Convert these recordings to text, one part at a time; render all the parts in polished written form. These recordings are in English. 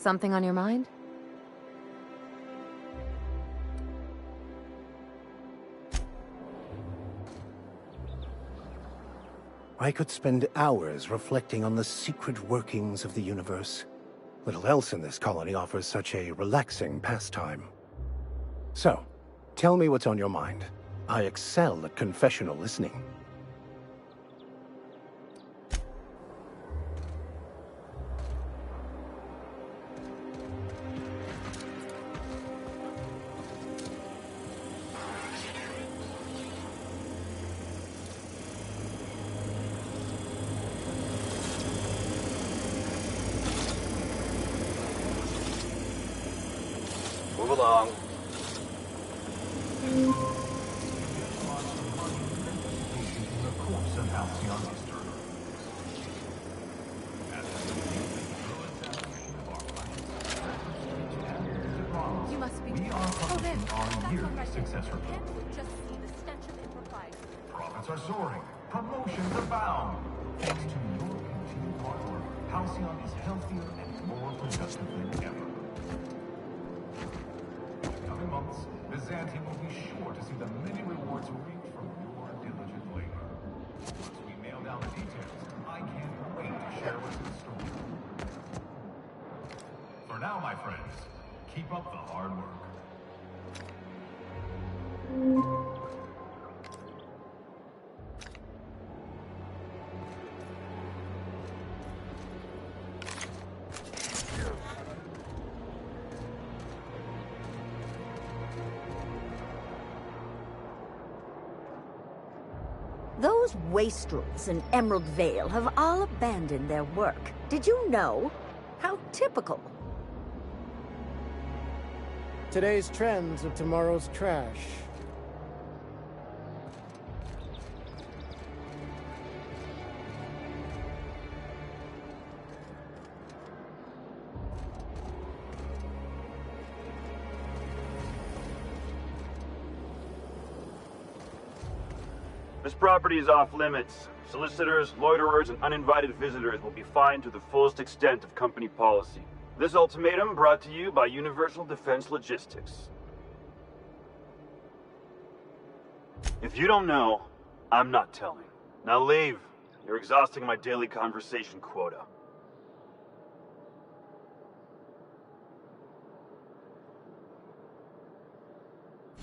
Something on your mind? I could spend hours reflecting on the secret workings of the universe. Little else in this colony offers such a relaxing pastime. So, tell me what's on your mind. I excel at confessional listening. Move along. You must be... We are focusing on yearly success rate. Can't we just see the stench of impropriety? Profits are soaring. Promotions abound. Thanks to your continued hard work, Halcyon is healthier and more productive than ever. In the coming months, Byzantium will be sure to see the many rewards reaped from your diligent labor. Once we nail down the details, I can't wait to share what's in store. For now, my friends, keep up the hard work. Those wastrels in Emerald Vale have all abandoned their work. Did you know? How typical. Today's trends are tomorrow's trash. This property is off limits. Solicitors, loiterers, and uninvited visitors will be fined to the fullest extent of company policy. This ultimatum brought to you by Universal Defense Logistics. If you don't know, I'm not telling. Now leave. You're exhausting my daily conversation quota.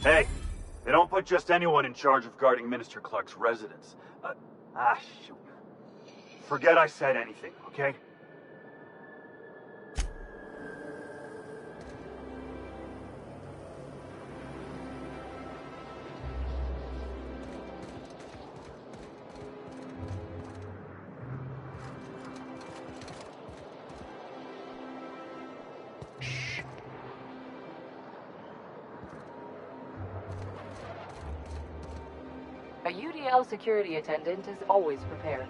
Hey, they don't put just anyone in charge of guarding Minister Clark's residence. Shoot. Forget I said anything, okay? A UDL security attendant is always prepared.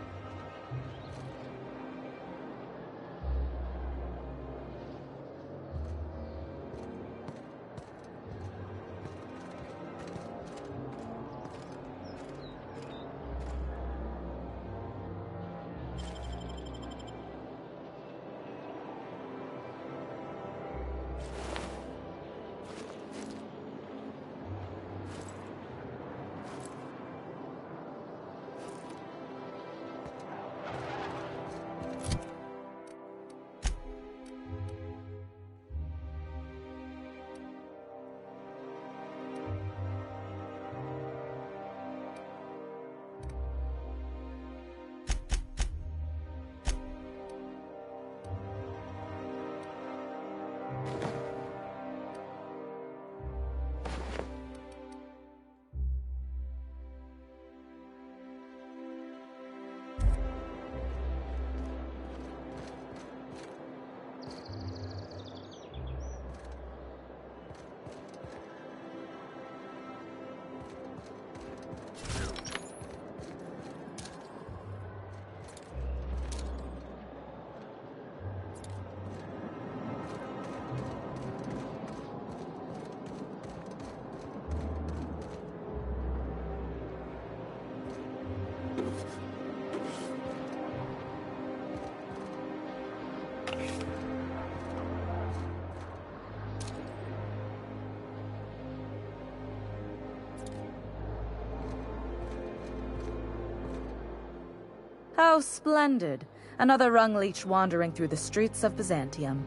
How splendid. Another rung leech wandering through the streets of Byzantium.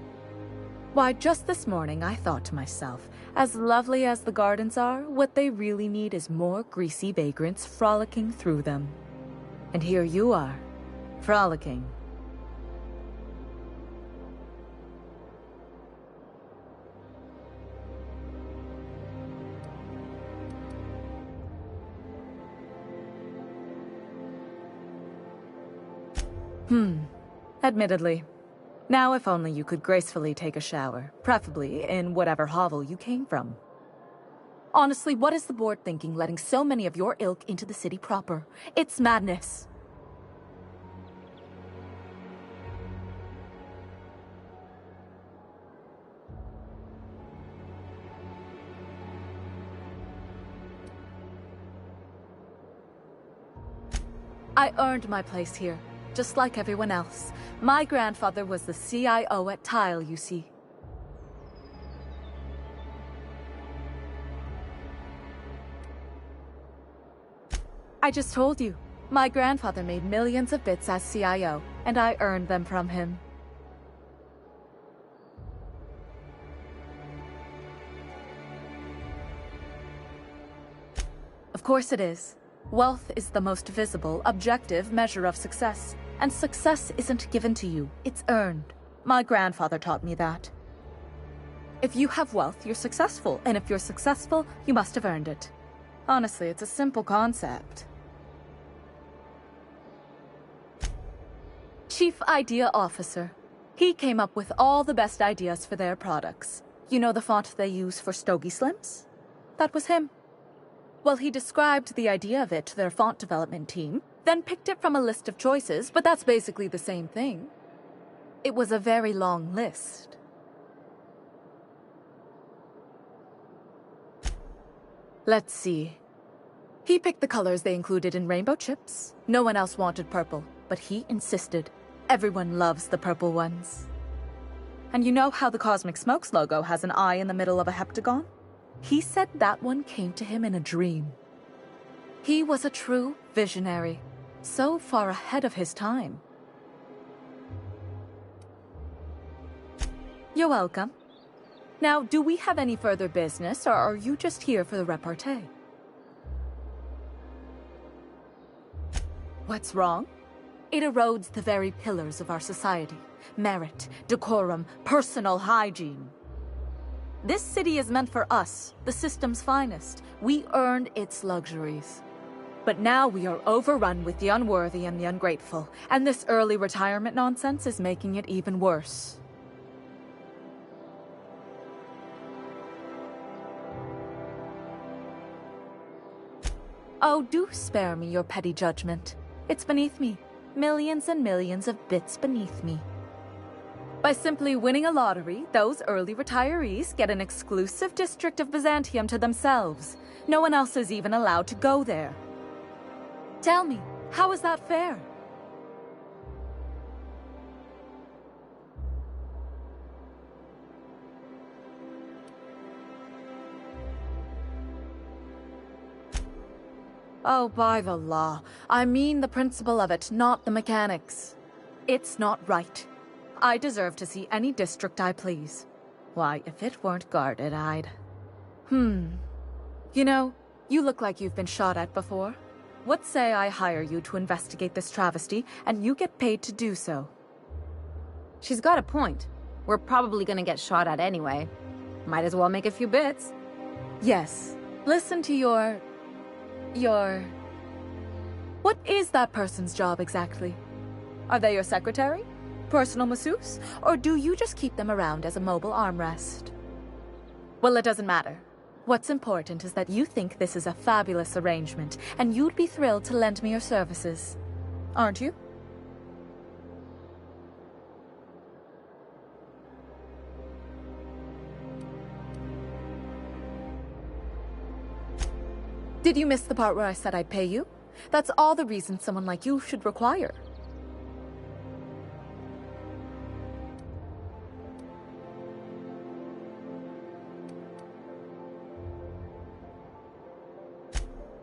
Why, just this morning I thought to myself, as lovely as the gardens are, what they really need is more greasy vagrants frolicking through them. And here you are, frolicking. Admittedly. Now if only you could gracefully take a shower, preferably in whatever hovel you came from. Honestly, what is the board thinking letting so many of your ilk into the city proper? It's madness. I earned my place here. Just like everyone else. My grandfather was the CIO at Tile, you see. I just told you. My grandfather made millions of bits as CIO, and I earned them from him. Of course it is. Wealth is the most visible, objective measure of success. And success isn't given to you, it's earned. My grandfather taught me that. If you have wealth, you're successful, and if you're successful, you must have earned it. Honestly, it's a simple concept. Chief Idea Officer. He came up with all the best ideas for their products. You know the font they use for Stogie Slims? That was him. Well, he described the idea of it to their font development team, then picked it from a list of choices, but that's basically the same thing. It was a very long list. Let's see. He picked the colors they included in rainbow chips. No one else wanted purple, but he insisted. Everyone loves the purple ones. And you know how the Cosmic Smokes logo has an eye in the middle of a heptagon? He said that one came to him in a dream. He was a true visionary. So far ahead of his time. You're welcome. Now, do we have any further business, or are you just here for the repartee? What's wrong? It erodes the very pillars of our society. Merit, decorum, personal hygiene. This city is meant for us, the system's finest. We earned its luxuries. But now we are overrun with the unworthy and the ungrateful, and this early retirement nonsense is making it even worse. Oh, do spare me your petty judgment. It's beneath me. Millions and millions of bits beneath me. By simply winning a lottery, those early retirees get an exclusive district of Byzantium to themselves. No one else is even allowed to go there. Tell me, how is that fair? Oh, by the law. I mean the principle of it, not the mechanics. It's not right. I deserve to see any district I please. Why, if it weren't guarded, I'd... You know, you look like you've been shot at before. What say I hire you to investigate this travesty, and you get paid to do so? She's got a point. We're probably gonna get shot at anyway. Might as well make a few bits. Yes. Listen to your... What is that person's job exactly? Are they your secretary? Personal masseuse? Or do you just keep them around as a mobile armrest? Well, it doesn't matter. What's important is that you think this is a fabulous arrangement, and you'd be thrilled to lend me your services. Aren't you? Did you miss the part where I said I'd pay you? That's all the reason someone like you should require.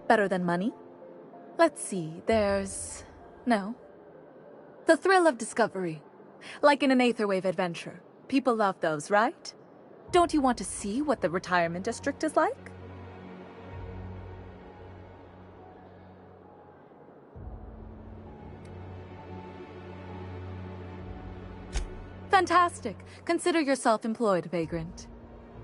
Better than money? Let's see, there's... No. The thrill of discovery. Like in an Aetherwave adventure. People love those, right? Don't you want to see what the retirement district is like? Fantastic. Consider yourself employed, vagrant.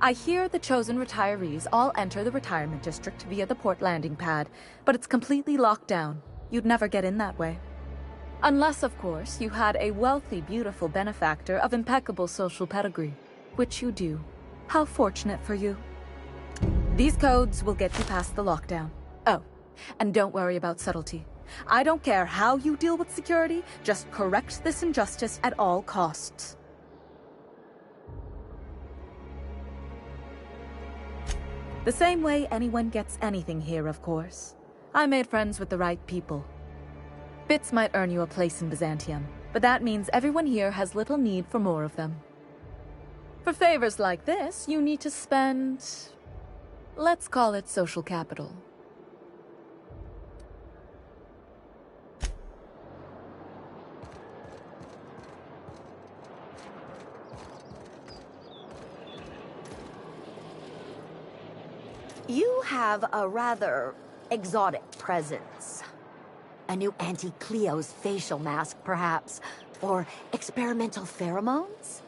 I hear the chosen retirees all enter the retirement district via the port landing pad, but it's completely locked down. You'd never get in that way. Unless, of course, you had a wealthy, beautiful benefactor of impeccable social pedigree, which you do. How fortunate for you. These codes will get you past the lockdown. Oh, and don't worry about subtlety. I don't care how you deal with security, just correct this injustice at all costs. The same way anyone gets anything here, of course. I made friends with the right people. Bits might earn you a place in Byzantium, but that means everyone here has little need for more of them. For favors like this, you need to spend... let's call it social capital. You have a rather exotic presence. A new Auntie Cleo's facial mask, perhaps? Or experimental pheromones?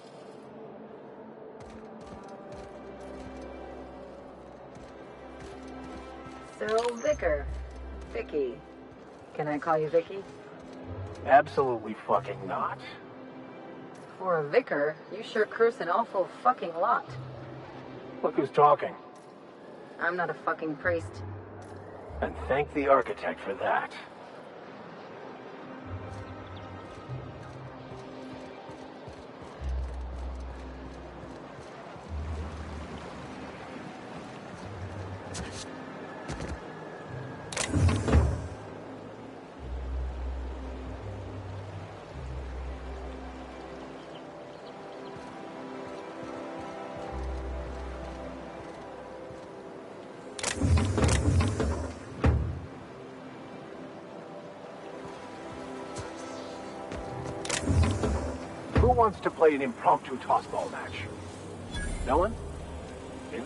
So, Vicar. Vicky. Can I call you Vicky? Absolutely fucking not. For a vicar, you sure curse an awful fucking lot. Look who's talking. I'm not a fucking priest. And thank the architect for that. Who wants to play an impromptu tossball match? No one? You?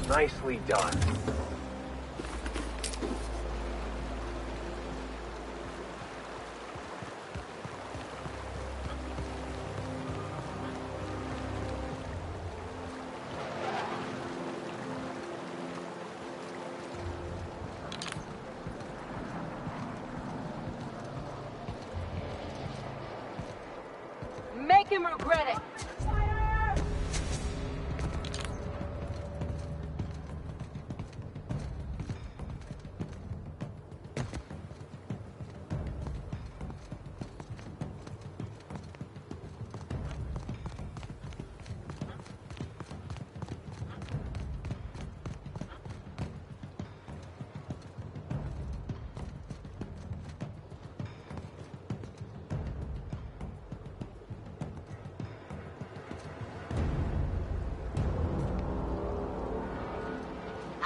Nicely done. Make him regret it!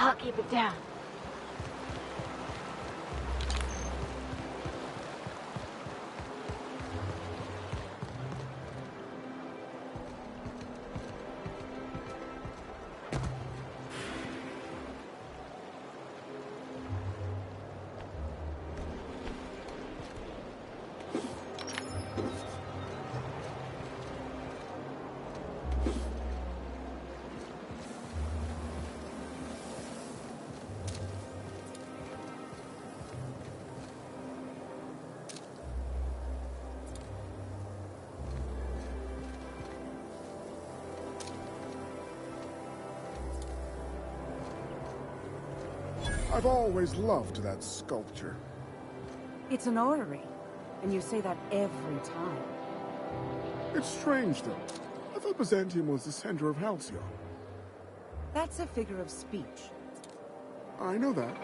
I'll keep it down. I've always loved that sculpture. It's an orrery, and you say that every time. It's strange, though. I thought Byzantium was the center of Halcyon. That's a figure of speech. I know that.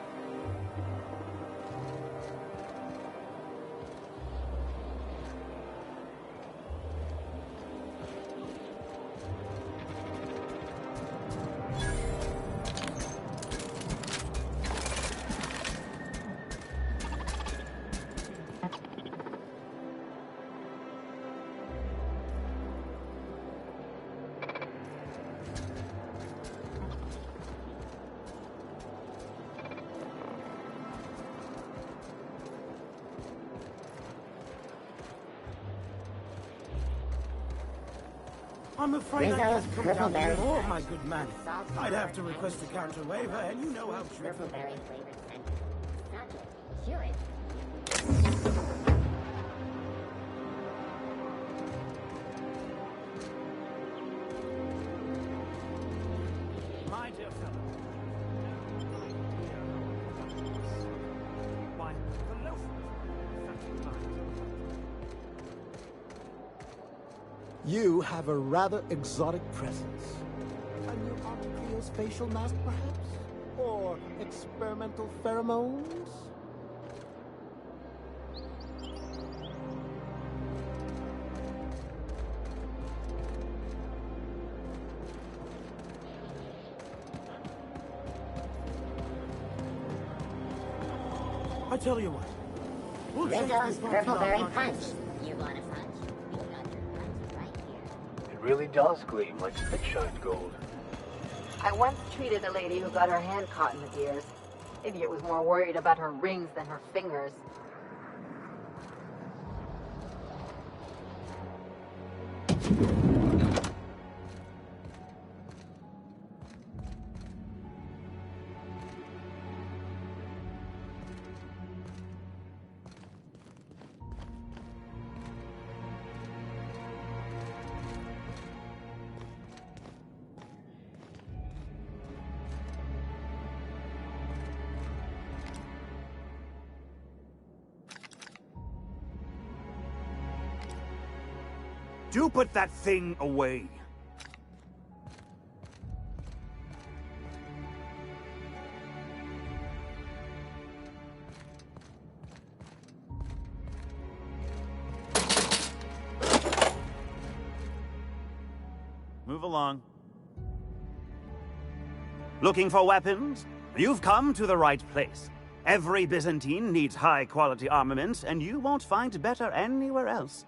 I'm afraid I can't come down to your door, my good man. I'd have to request a counter waiver, and you know how tricky. My dear fellow, why, the loafers. You have a rather exotic presence. A new Oddities facial mask, perhaps? Or experimental pheromones? I tell you what. We'll Ringo's Purpleberry Punch. You want a punch? We got your punch right here. It really does gleam like spit-shined gold. I once treated a lady who got her hand caught in the gears. Idiot was more worried about her rings than her fingers. Do put that thing away. Move along. Looking for weapons? You've come to the right place. Every Byzantine needs high-quality armaments, and you won't find better anywhere else.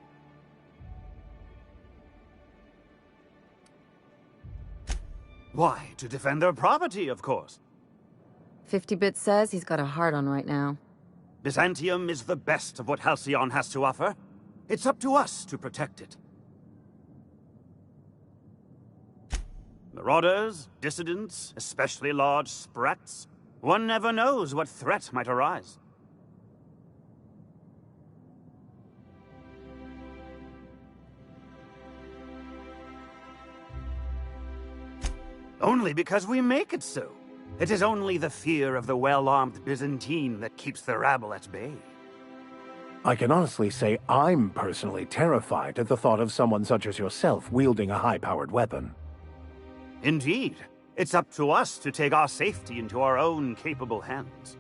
Why, to defend their property, of course. 50-Bit says he's got a hard on right now. Byzantium is the best of what Halcyon has to offer. It's up to us to protect it. Marauders, dissidents, especially large sprats. One never knows what threat might arise. Only because we make it so. It is only the fear of the well-armed Byzantine that keeps the rabble at bay. I can honestly say I'm personally terrified at the thought of someone such as yourself wielding a high-powered weapon. Indeed. It's up to us to take our safety into our own capable hands.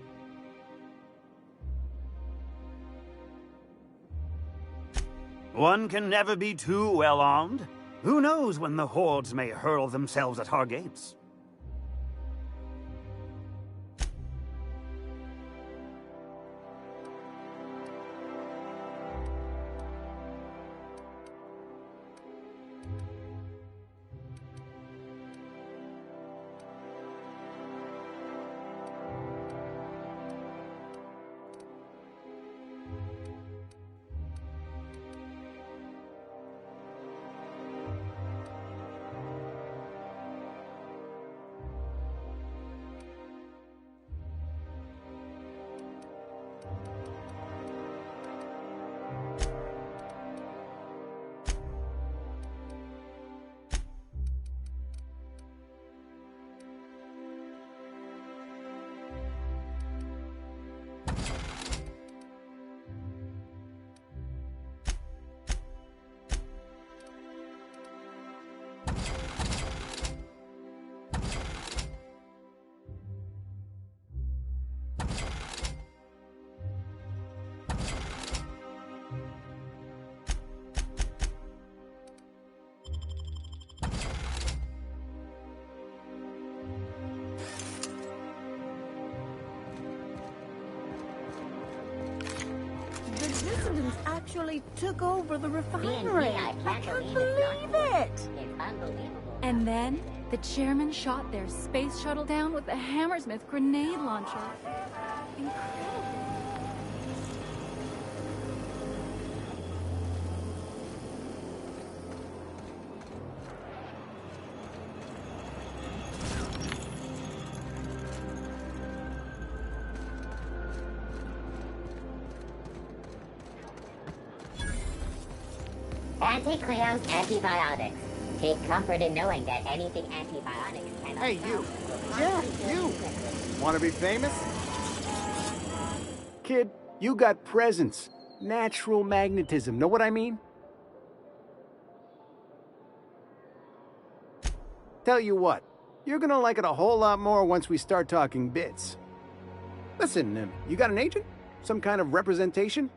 One can never be too well-armed. Who knows when the hordes may hurl themselves at our gates? actually took over the refinery. I can't believe it! It's unbelievable. And then the chairman shot their space shuttle down with the Hammersmith grenade launcher. Incredible. Anti-Cleo's antibiotics. Take comfort in knowing that anything antibiotics cannot Hey, you. Yeah, you. Want to be famous? Kid, you got presence. Natural magnetism. Know what I mean? Tell you what, you're gonna like it a whole lot more once we start talking bits. Listen, you got an agent? Some kind of representation?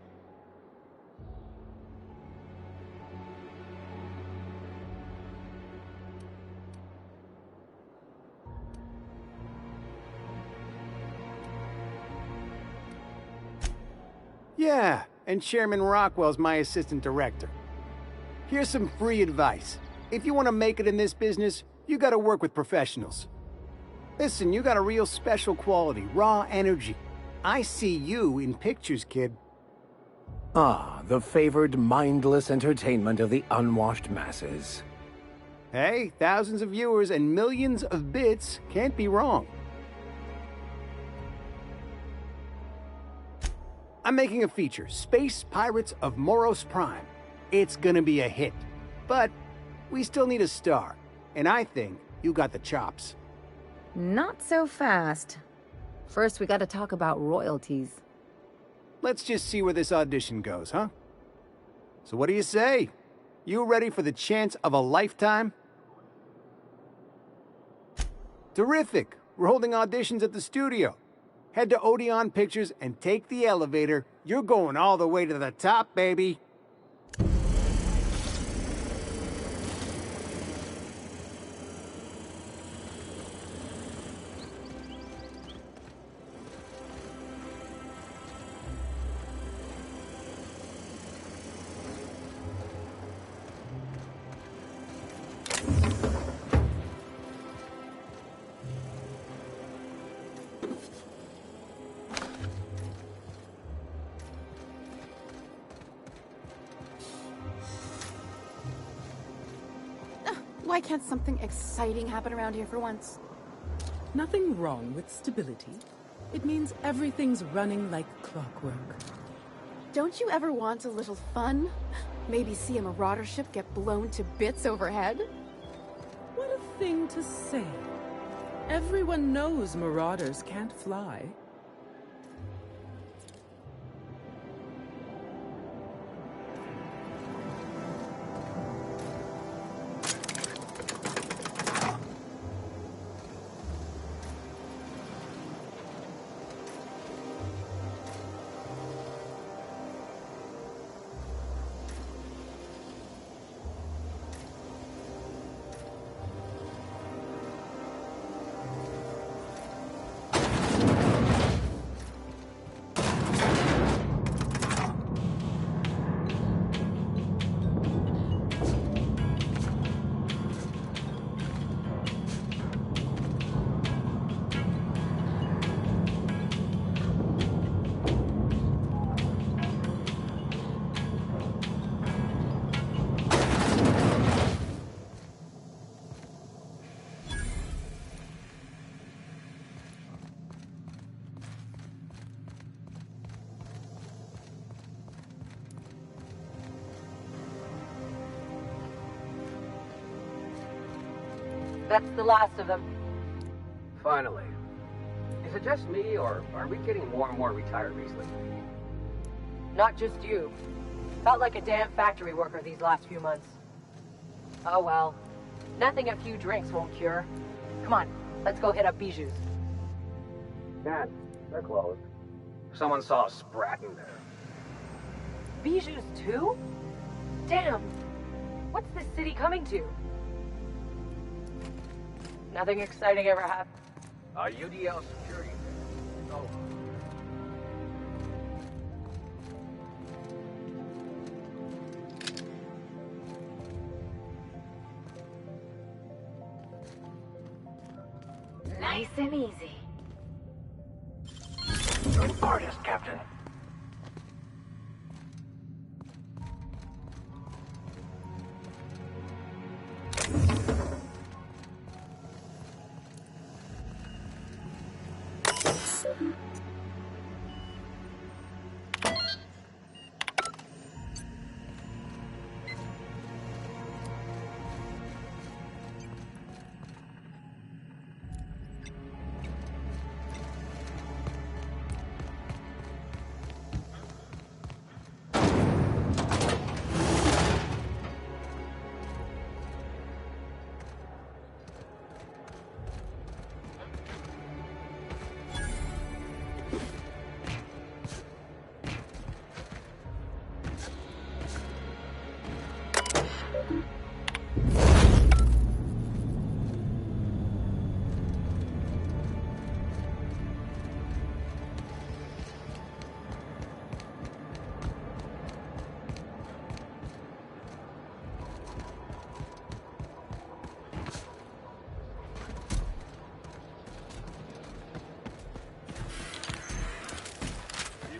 Yeah, and Chairman Rockwell's my assistant director. Here's some free advice. If you want to make it in this business, you gotta work with professionals. Listen, you got a real special quality, raw energy. I see you in pictures, kid. Ah, the favored mindless entertainment of the unwashed masses. Hey, thousands of viewers and millions of bits can't be wrong. I'm making a feature, Space Pirates of Moros Prime. It's gonna be a hit. But we still need a star. And I think you got the chops. Not so fast. First, we gotta talk about royalties. Let's just see where this audition goes, huh? So what do you say? You ready for the chance of a lifetime? Terrific! We're holding auditions at the studio. Head to Odeon Pictures and take the elevator. You're going all the way to the top, baby. Why can't something exciting happen around here for once? Nothing wrong with stability. It means everything's running like clockwork. Don't you ever want a little fun? Maybe see a marauder ship get blown to bits overhead? What a thing to say. Everyone knows marauders can't fly. That's the last of them. Finally. Is it just me, or are we getting more and more retirees lately? Not just you. Felt like a damn factory worker these last few months. Oh well. Nothing a few drinks won't cure. Come on, let's go hit up Bijou's. Can't. They're closed. Someone saw a sprat in there. Bijou's too? Damn. What's this city coming to? Nothing exciting ever happened. UDL security. Oh. and easy. You're an artist, Captain.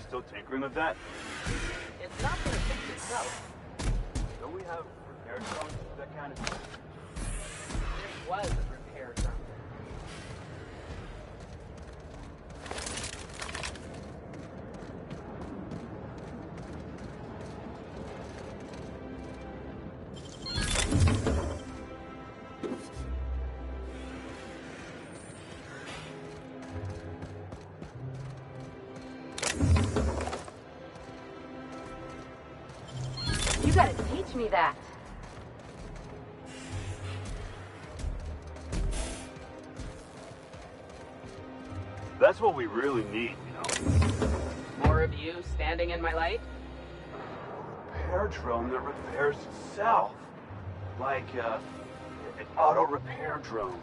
Still tinkering with that? It's not gonna fix itself. Don't we have repair drones, that kind of thing? This was a repair drone. You gotta teach me that. That's what we really need, you know? More of you standing in my light? Repair drone that repairs itself. Like, an auto repair drone.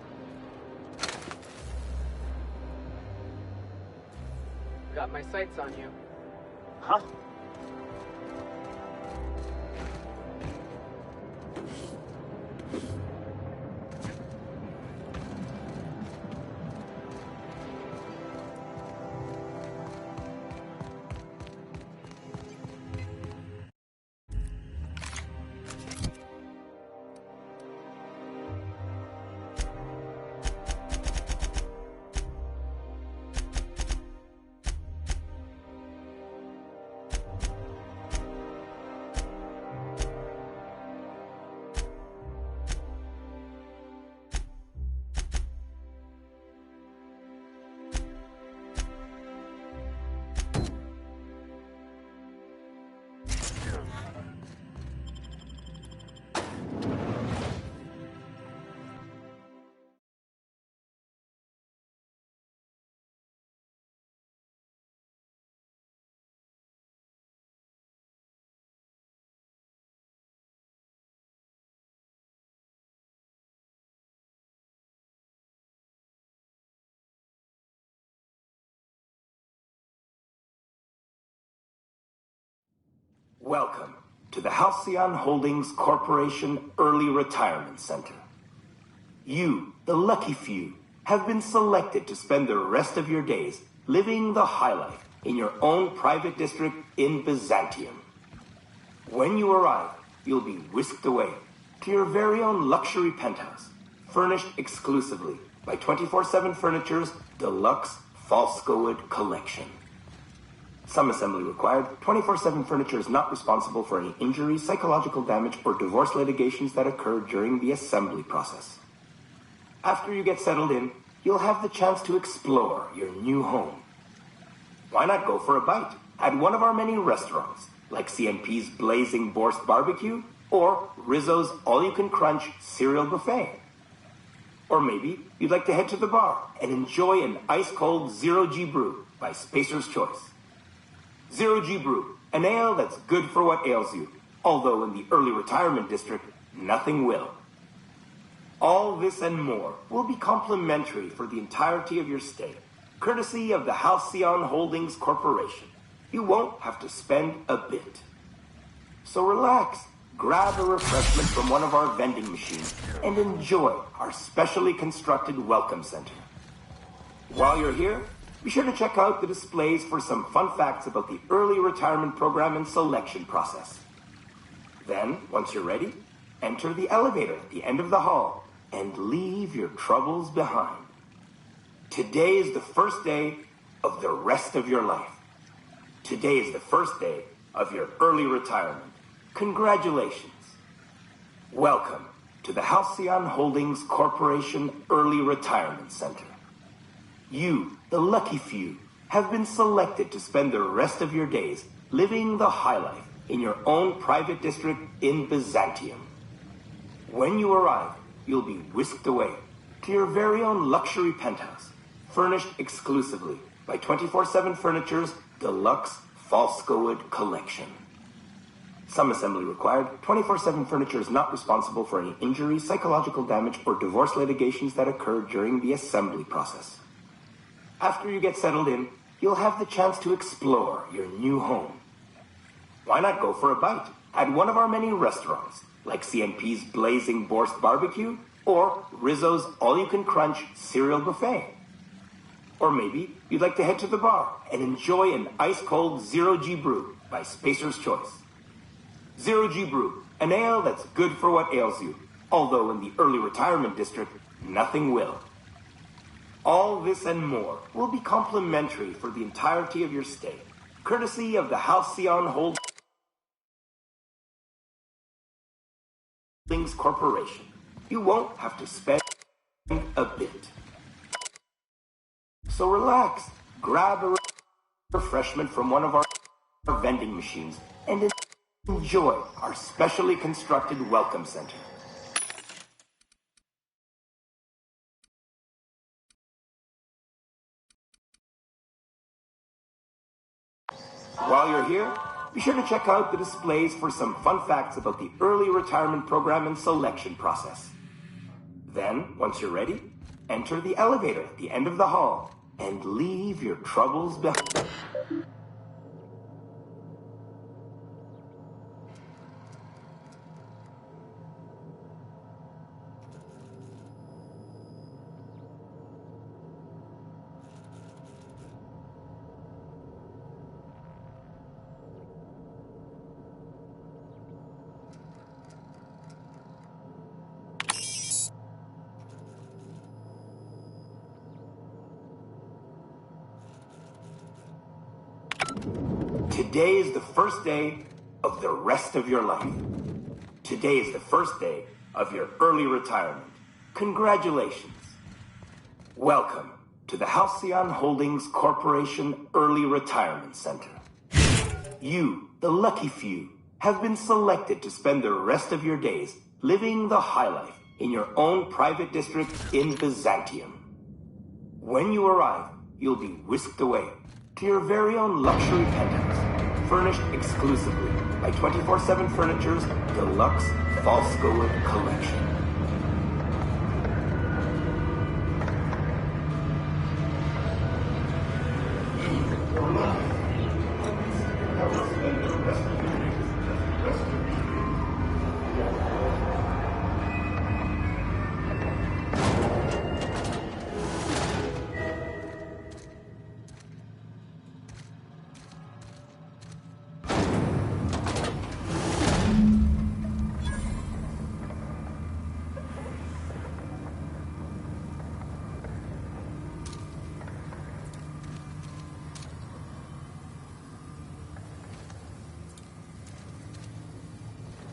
Got my sights on you. Huh? Welcome to the Halcyon Holdings Corporation Early Retirement Center. You, the lucky few, have been selected to spend the rest of your days living the high life in your own private district in Byzantium. When you arrive, you'll be whisked away to your very own luxury penthouse, furnished exclusively by 24/7 Furniture's deluxe Falscowood collection. Some assembly required. 24/7 Furniture is not responsible for any injuries, psychological damage, or divorce litigations that occur during the assembly process. After you get settled in, you'll have the chance to explore your new home. Why not go for a bite at one of our many restaurants, like CNP's Blazing Borscht Barbecue or Rizzo's All-You-Can-Crunch Cereal Buffet? Or maybe you'd like to head to the bar and enjoy an ice-cold Zero-G Brew by Spacer's Choice. Zero-G Brew, an ale that's good for what ails you, although in the early retirement district, nothing will. All this and more will be complimentary for the entirety of your stay, courtesy of the Halcyon Holdings Corporation. You won't have to spend a bit. So relax, grab a refreshment from one of our vending machines, and enjoy our specially constructed welcome center. While you're here, be sure to check out the displays for some fun facts about the early retirement program and selection process. Then, once you're ready, enter the elevator at the end of the hall and leave your troubles behind. Today is the first day of the rest of your life. Today is the first day of your early retirement. Congratulations. Welcome to the Halcyon Holdings Corporation Early Retirement Center. You, the lucky few, have been selected to spend the rest of your days living the high life in your own private district in Byzantium. When you arrive, you'll be whisked away to your very own luxury penthouse, furnished exclusively by 24/7 Furniture's deluxe Falscowood collection. Some assembly required. 24/7 Furniture is not responsible for any injury, psychological damage, or divorce litigations that occur during the assembly process. After you get settled in, you'll have the chance to explore your new home. Why not go for a bite at one of our many restaurants, like CNP's Blazing Borscht Barbecue or Rizzo's All-You-Can-Crunch Cereal Buffet? Or maybe you'd like to head to the bar and enjoy an ice-cold Zero-G Brew by Spacer's Choice. Zero-G Brew, an ale that's good for what ails you, although in the early retirement district, nothing will. All this and more will be complimentary for the entirety of your stay, courtesy of the Halcyon Holdings Corporation. You won't have to spend a bit. So relax, grab a refreshment from one of our vending machines, and enjoy our specially constructed welcome center. While you're here, be sure to check out the displays for some fun facts about the early retirement program and selection process. Then, once you're ready, enter the elevator at the end of the hall and leave your troubles behind. Today is the first day of the rest of your life. Today is the first day of your early retirement. Congratulations. Welcome to the Halcyon Holdings Corporation Early Retirement Center. You, the lucky few, have been selected to spend the rest of your days living the high life in your own private district in Byzantium. When you arrive, you'll be whisked away to your very own luxury penthouse, furnished exclusively by 24/7 Furniture's deluxe Falscowood collection.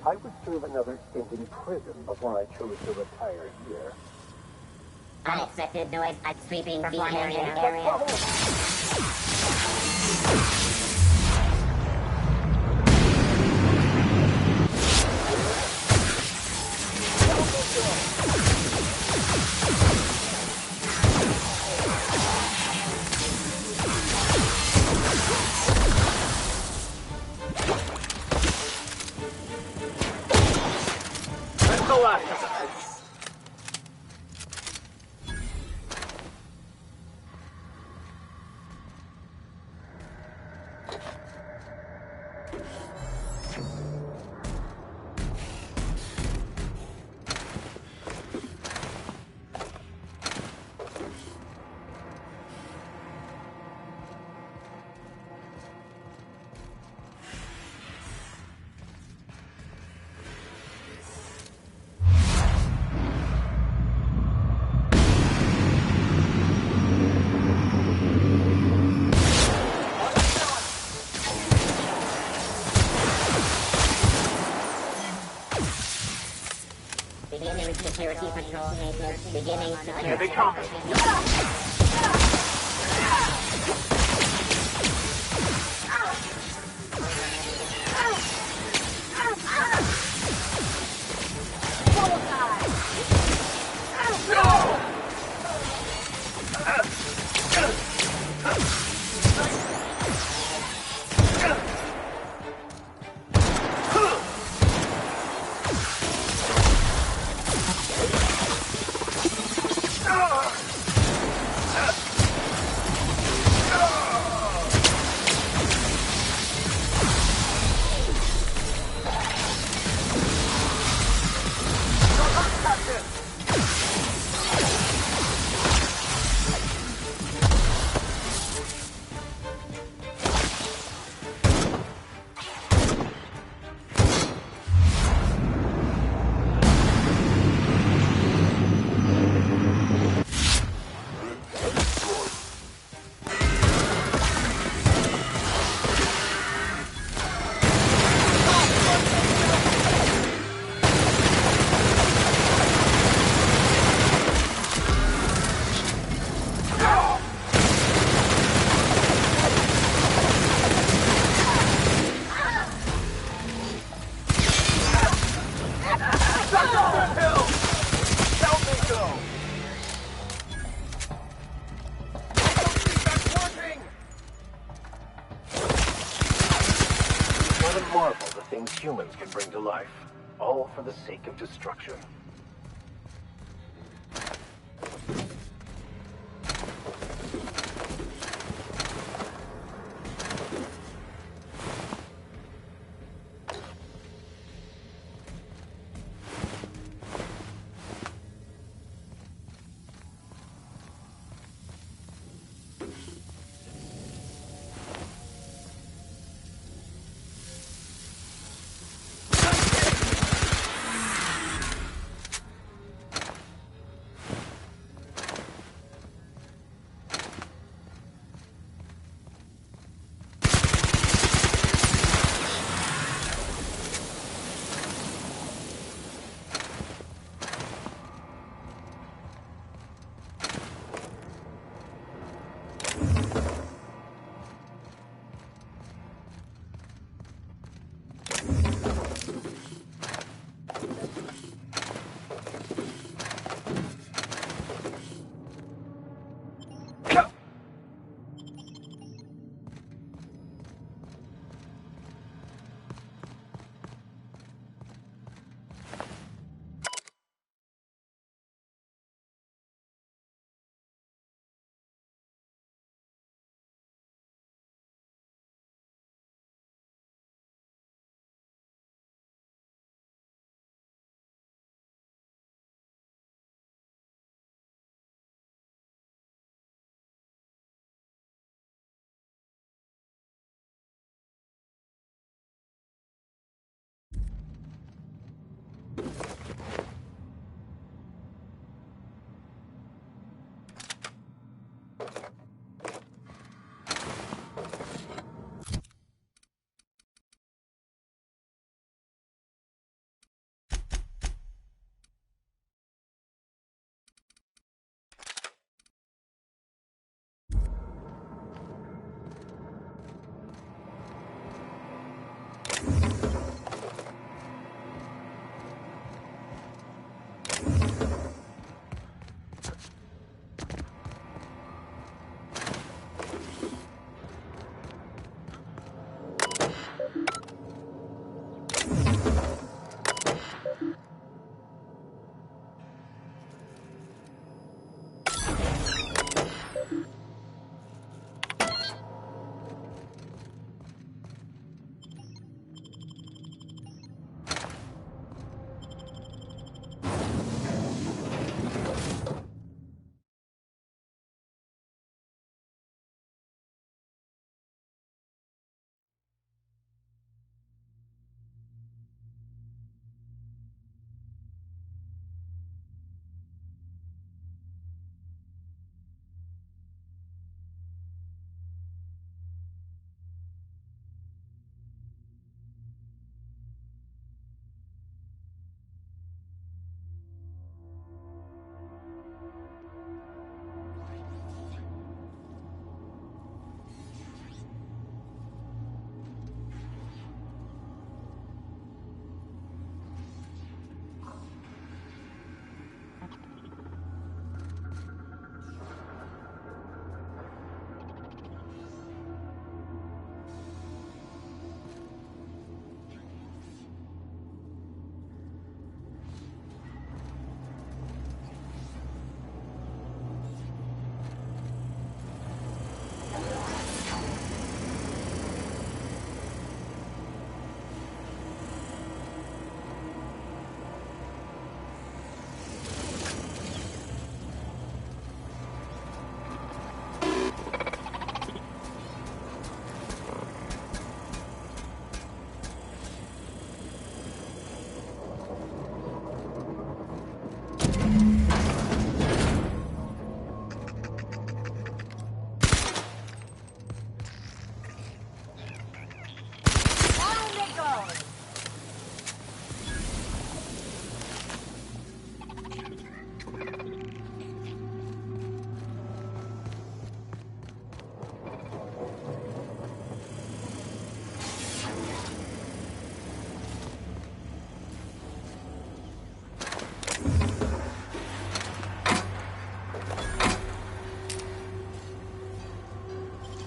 I would serve another stint in prison before I chose to retire here. Unexpected noise at sweeping the area. patrol agents beginning to... Here they come! Marvel the things humans can bring to life, all for the sake of destruction.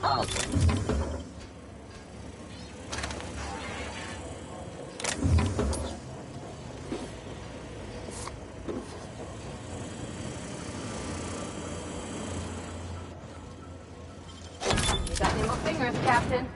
You got nimble fingers, Captain.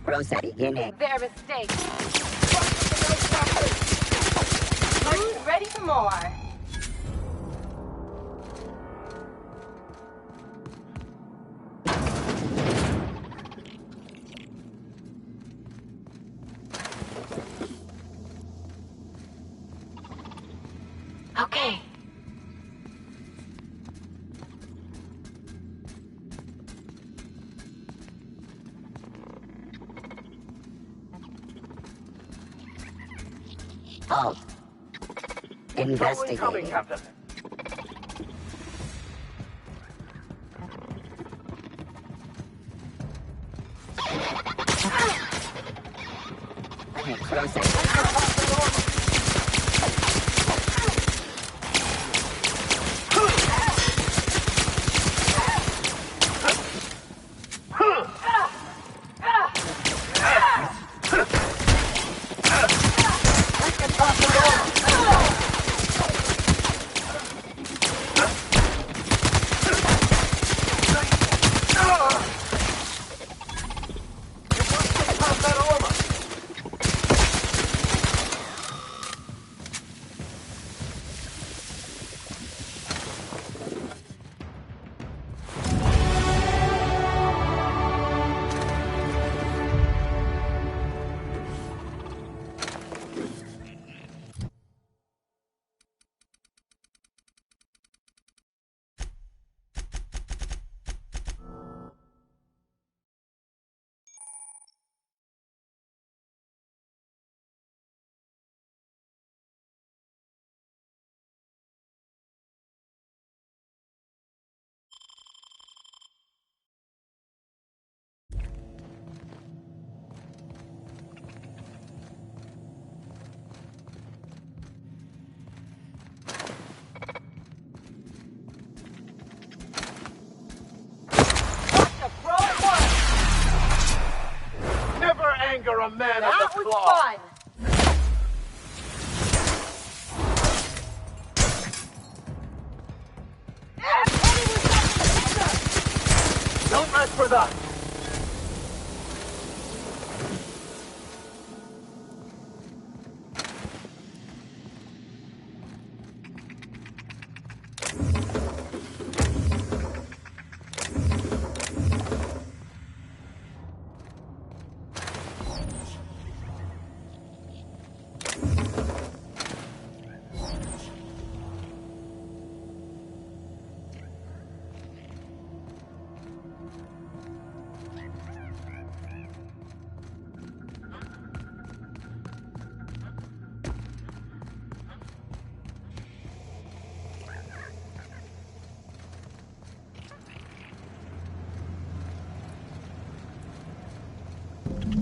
Process beginning. Their mistake. Who's ready for more? Okay. Halt. Investigating. Captain. Never anger a man of That the was claw. fun. Don't mess with us.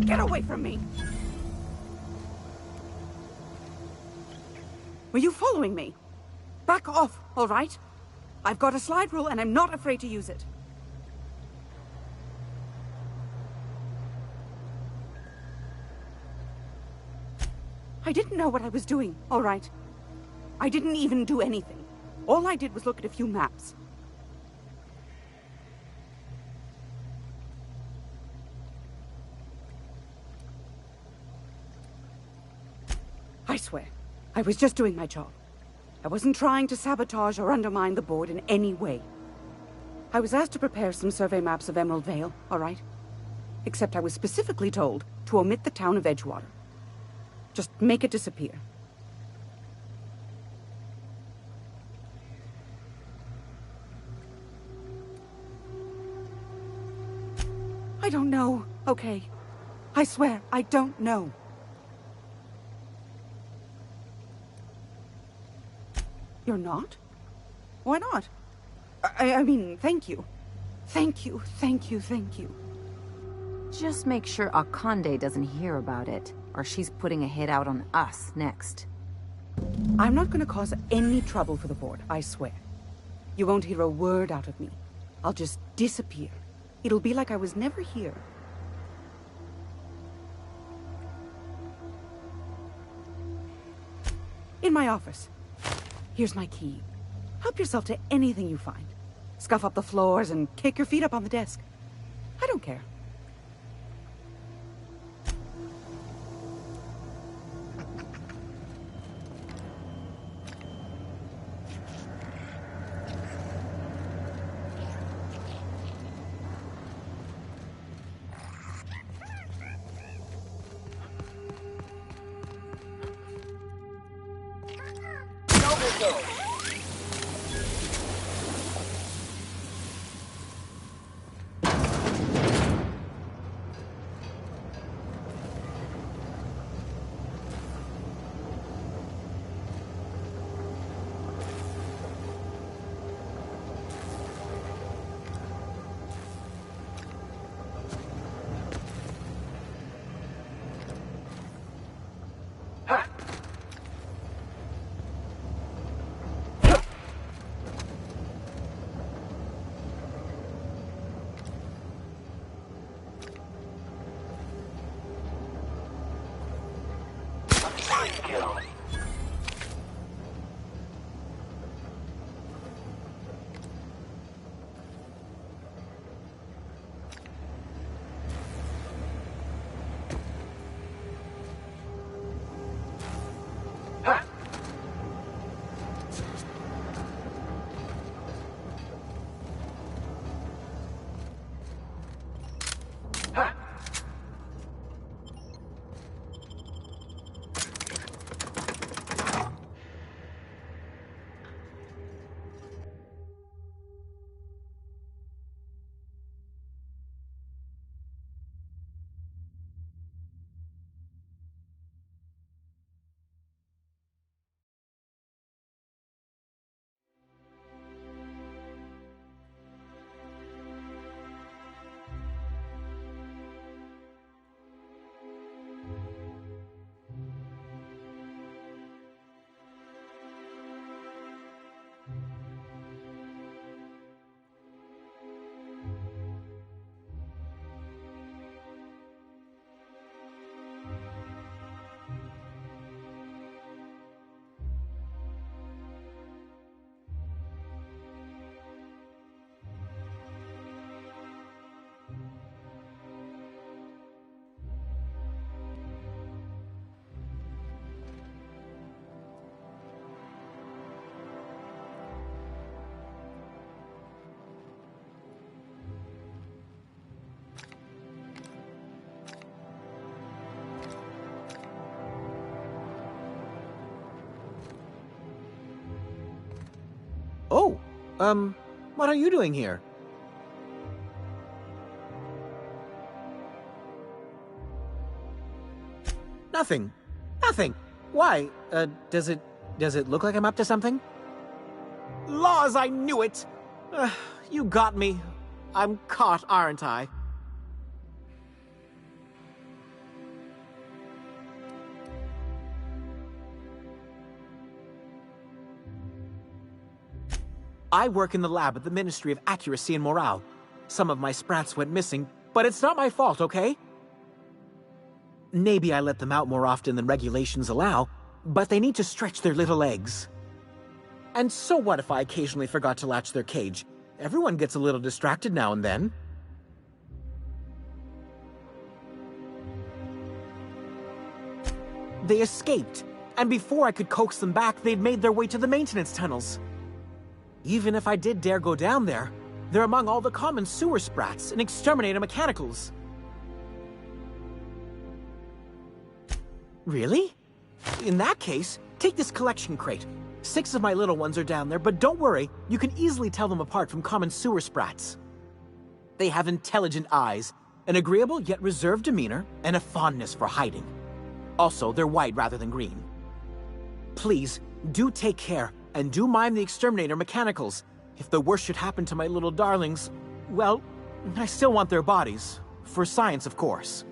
Get away from me! Were you following me? Back off, all right? I've got a slide rule and I'm not afraid to use it. I didn't know what I was doing, all right? I didn't even do anything. All I did was look at a few maps. I swear, I was just doing my job. I wasn't trying to sabotage or undermine the board in any way. I was asked to prepare some survey maps of Emerald Vale, all right? Except I was specifically told to omit the town of Edgewater. Just make it disappear. I don't know, okay? I swear, I don't know. You're not? Why not? I mean, thank you. Thank you, thank you, thank you. Just make sure Akande doesn't hear about it, or she's putting a hit out on us next. I'm not gonna cause any trouble for the board, I swear. You won't hear a word out of me. I'll just disappear. It'll be like I was never here. In my office. Here's my key. Help yourself to anything you find. Scuff up the floors and kick your feet up on the desk. I don't care. Oh, what are you doing here? Nothing. Nothing. Why? Does it look like I'm up to something? Laws, I knew it! You got me. I'm caught, aren't I? I work in the lab at the Ministry of Accuracy and Morale. Some of my sprats went missing, but it's not my fault, okay? Maybe I let them out more often than regulations allow, but they need to stretch their little legs. And so what if I occasionally forgot to latch their cage? Everyone gets a little distracted now and then. They escaped, and before I could coax them back, they'd made their way to the maintenance tunnels. Even if I did dare go down there, they're among all the common sewer sprats and exterminator mechanicals. Really? In that case, take this collection crate. 6 of my little ones are down there, but don't worry, you can easily tell them apart from common sewer sprats. They have intelligent eyes, an agreeable yet reserved demeanor, and a fondness for hiding. Also, they're white rather than green. Please, do take care, and do mind the exterminator mechanicals. If the worst should happen to my little darlings, well, I still want their bodies. For science, of course.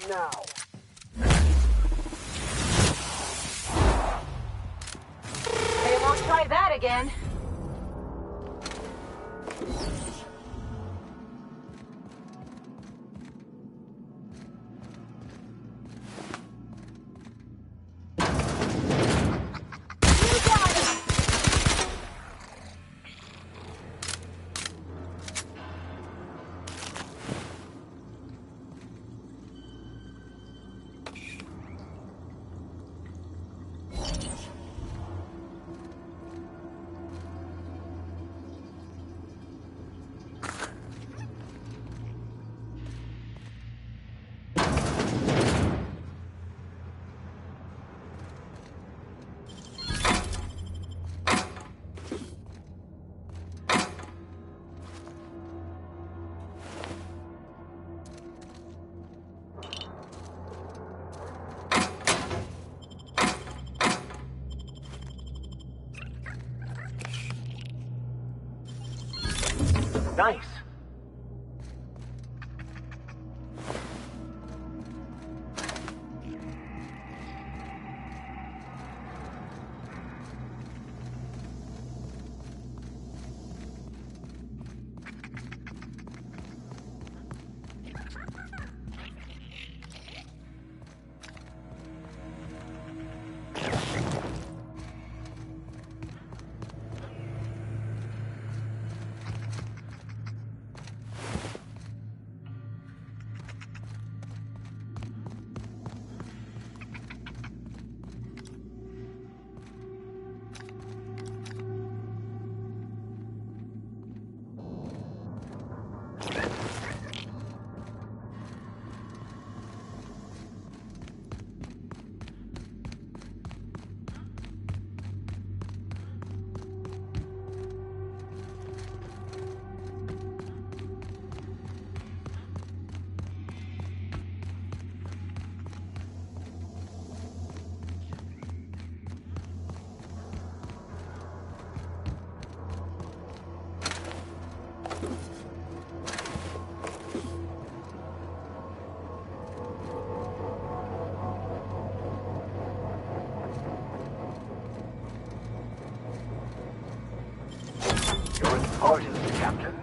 now. They won't try that again. Nice. Your orders, Captain.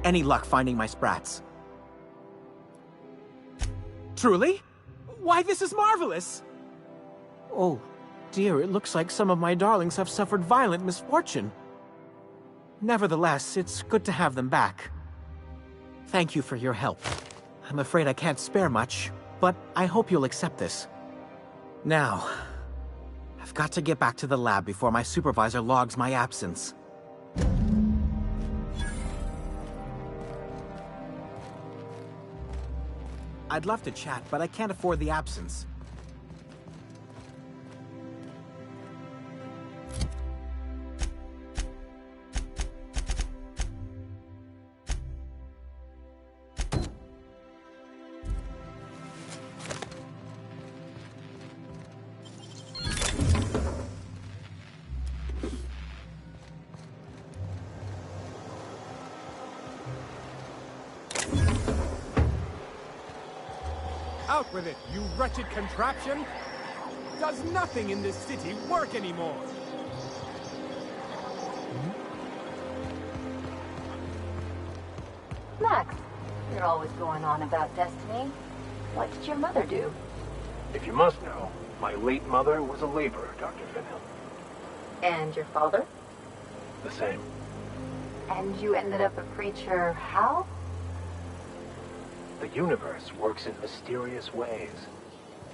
Any luck finding my sprats? Truly? Why, this is marvelous! Oh, dear, it looks like some of my darlings have suffered violent misfortune. Nevertheless, it's good to have them back. Thank you for your help. I'm afraid I can't spare much, but I hope you'll accept this. Now, I've got to get back to the lab before my supervisor logs my absence. I'd love to chat, but I can't afford the absence. Out with it, you wretched contraption! Does nothing in this city work anymore? Max, you're always going on about destiny. What did your mother do? If you must know, my late mother was a laborer, Dr. Finhill. And your father? The same. And you ended up a preacher how? The universe works in mysterious ways.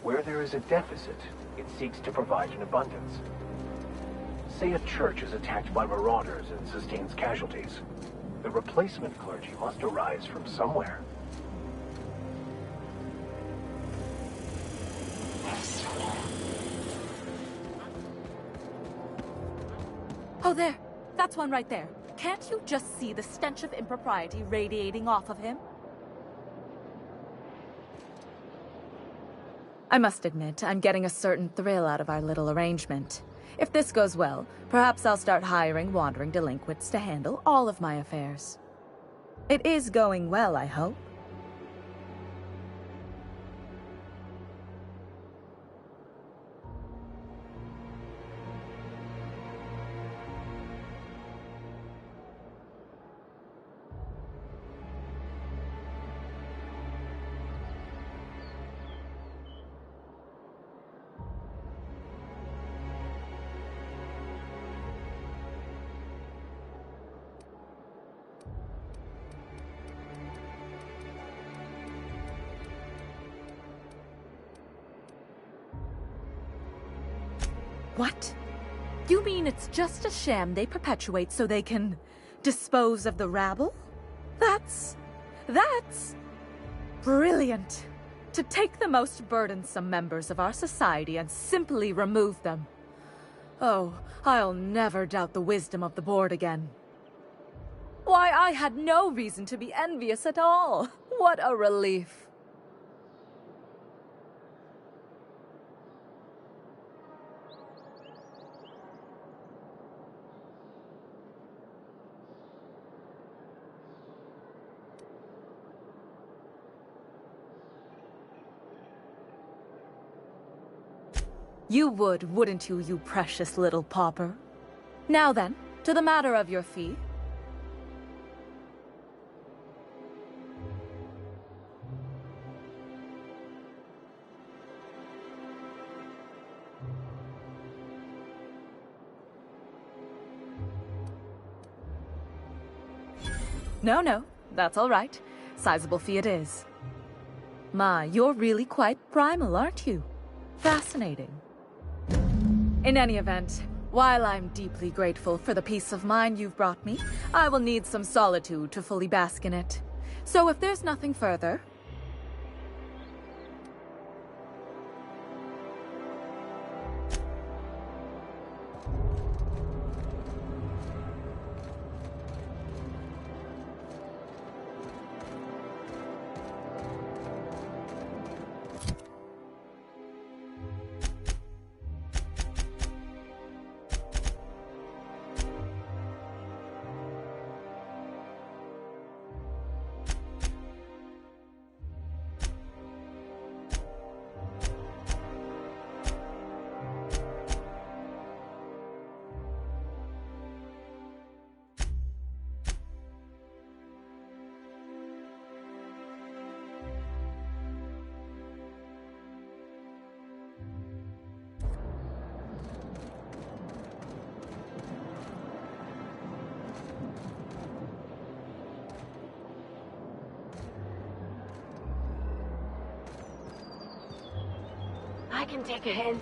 Where there is a deficit, it seeks to provide an abundance. Say a church is attacked by marauders and sustains casualties. The replacement clergy must arise from somewhere. Oh, there. That's one right there. Can't you just see the stench of impropriety radiating off of him? I must admit, I'm getting a certain thrill out of our little arrangement. If this goes well, perhaps I'll start hiring wandering delinquents to handle all of my affairs. It is going well, I hope. What? You mean it's just a sham they perpetuate so they can dispose of the rabble? That's brilliant. To take the most burdensome members of our society and simply remove them. Oh, I'll never doubt the wisdom of the board again. Why, I had no reason to be envious at all. What a relief. You would, wouldn't you, you precious little pauper? Now then, to the matter of your fee. No, that's all right. Sizable fee it is. My, you're really quite primal, aren't you? Fascinating. In any event, while I'm deeply grateful for the peace of mind you've brought me, I will need some solitude to fully bask in it. So if there's nothing further... I can take a hint.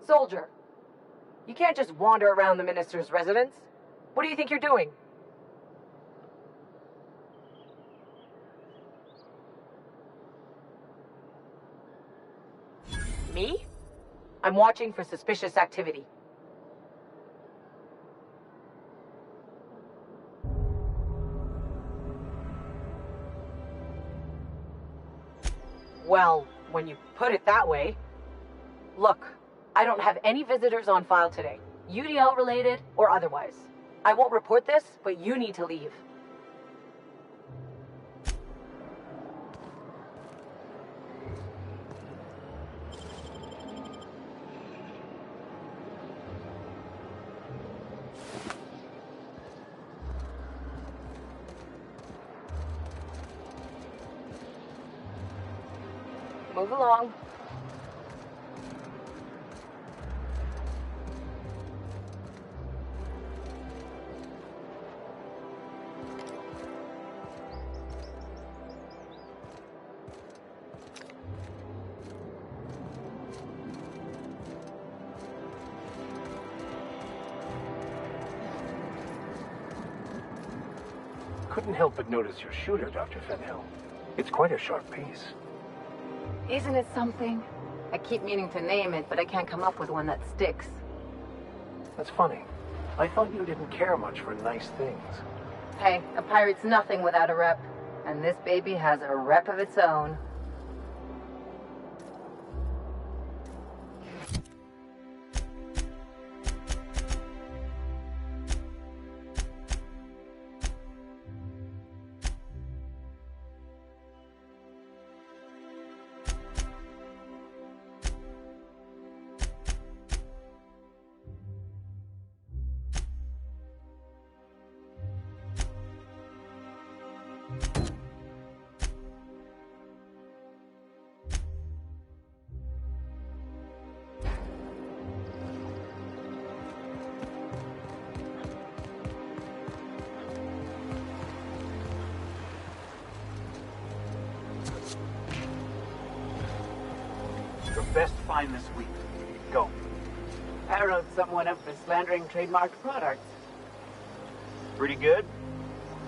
Soldier, you can't just wander around the minister's residence. What do you think you're doing? Me? I'm watching for suspicious activity. Well, when you put it that way. Look, I don't have any visitors on file today, UDL related or otherwise. I won't report this, but you need to leave. Move along. Couldn't help but notice your shooter, Dr. Fenhill. It's quite a sharp piece. Isn't it something? I keep meaning to name it, but I can't come up with one that sticks. That's funny. I thought you didn't care much for nice things. Hey, a pirate's nothing without a rep. And this baby has a rep of its own. Your best find this week. Go. I wrote someone up for slandering trademarked products. Pretty good?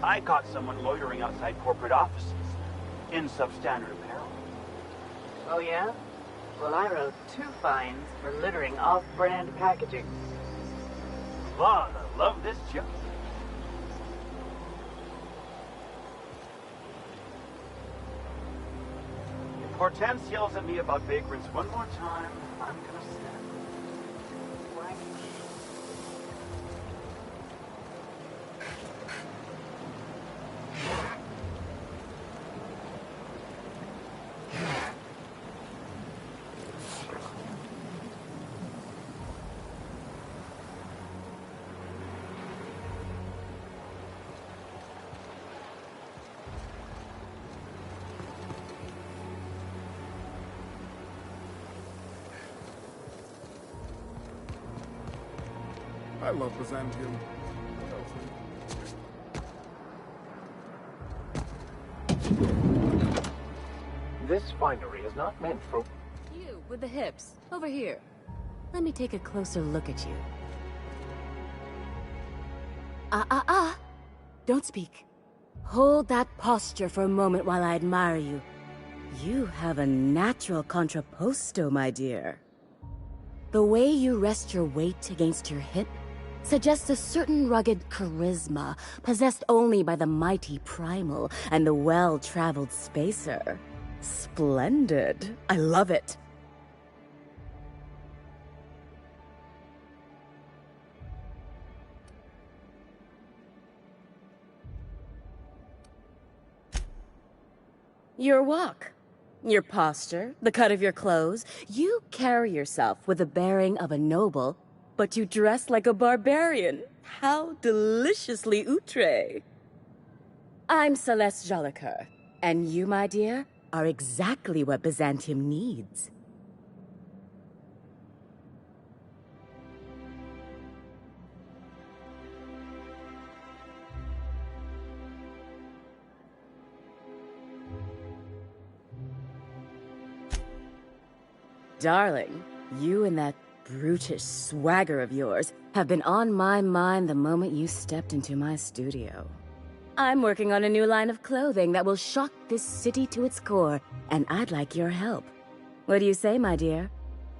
I caught someone loitering outside corporate offices in substandard apparel. Oh, yeah? Well, I wrote 2 fines for littering off-brand packaging. Lord, I love this job. If Hortense yells at me about vagrants one more time, I'm gonna snap. I love Byzantium. This finery is not meant for... You, with the hips. Over here. Let me take a closer look at you. Don't speak. Hold that posture for a moment while I admire you. You have a natural contrapposto, my dear. The way you rest your weight against your hip suggests a certain rugged charisma possessed only by the mighty primal and the well-traveled spacer. Splendid. I love it. Your walk, your posture, the cut of your clothes, you carry yourself with the bearing of a noble, but you dress like a barbarian. How deliciously outre. I'm Celeste Jolicoeur, and you, my dear, are exactly what Byzantium needs. Darling, you and that brutish swagger of yours have been on my mind the moment you stepped into my studio. I'm working on a new line of clothing that will shock this city to its core, and I'd like your help. What do you say, my dear?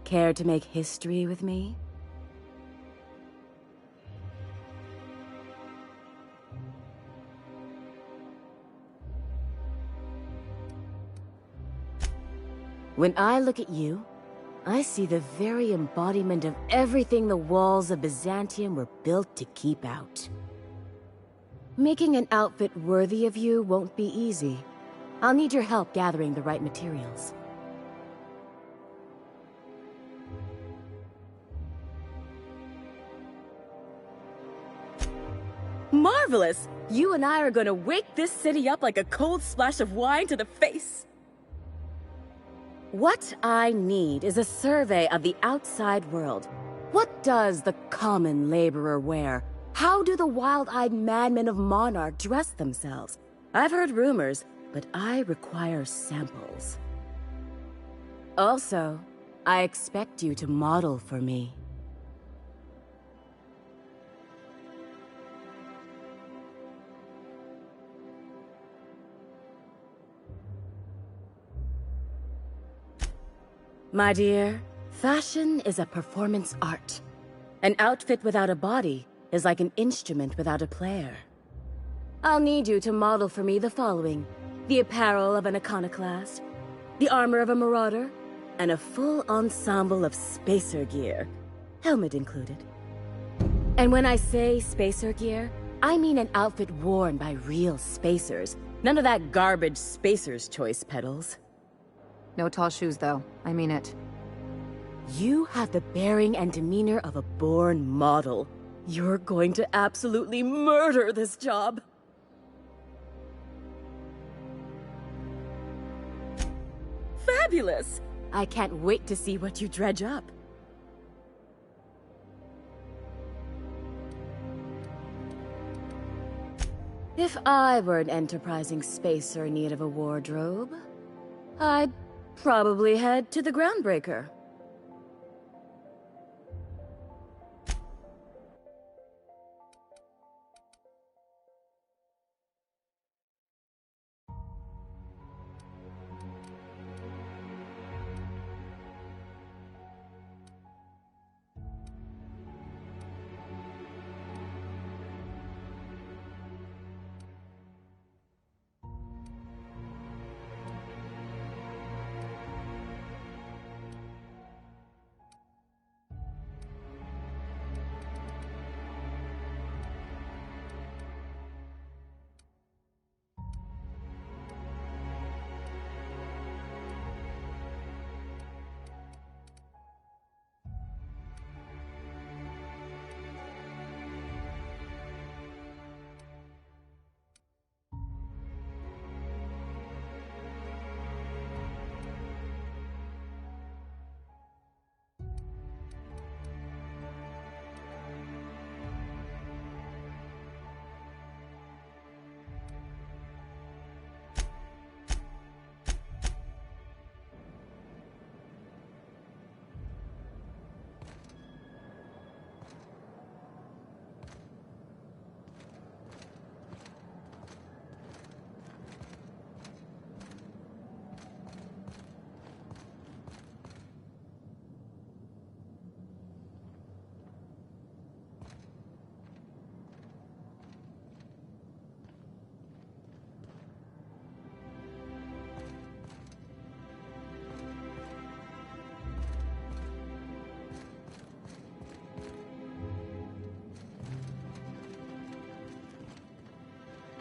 Care to make history with me? When I look at you, I see the very embodiment of everything the walls of Byzantium were built to keep out. Making an outfit worthy of you won't be easy. I'll need your help gathering the right materials. Marvelous! You and I are gonna wake this city up like a cold splash of wine to the face! What I need is a survey of the outside world. What does the common laborer wear? How do the wild-eyed madmen of Monarch dress themselves? I've heard rumors, but I require samples. Also, I expect you to model for me. My dear, fashion is a performance art. An outfit without a body is like an instrument without a player. I'll need you to model for me the following: the apparel of an iconoclast, the armor of a marauder, and a full ensemble of spacer gear, helmet included. And when I say spacer gear, I mean an outfit worn by real spacers, none of that garbage spacer's choice pedals. No tall shoes, though. I mean it. You have the bearing and demeanor of a born model. You're going to absolutely murder this job. Fabulous! I can't wait to see what you dredge up. If I were an enterprising spacer in need of a wardrobe, I'd probably head to the Groundbreaker.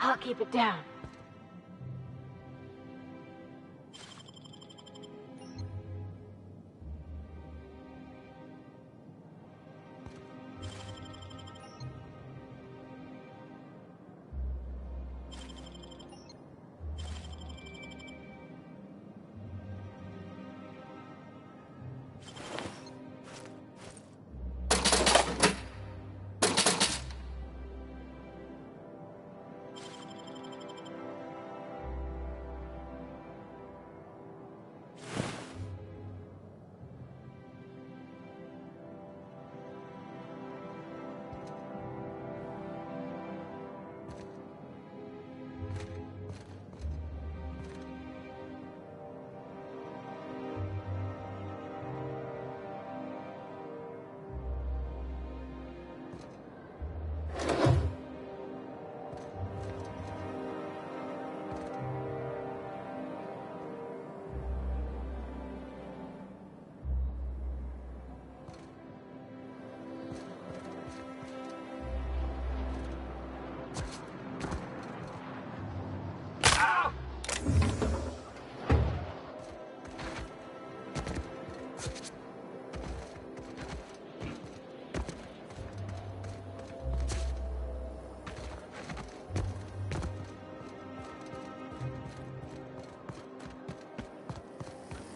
I'll keep it down.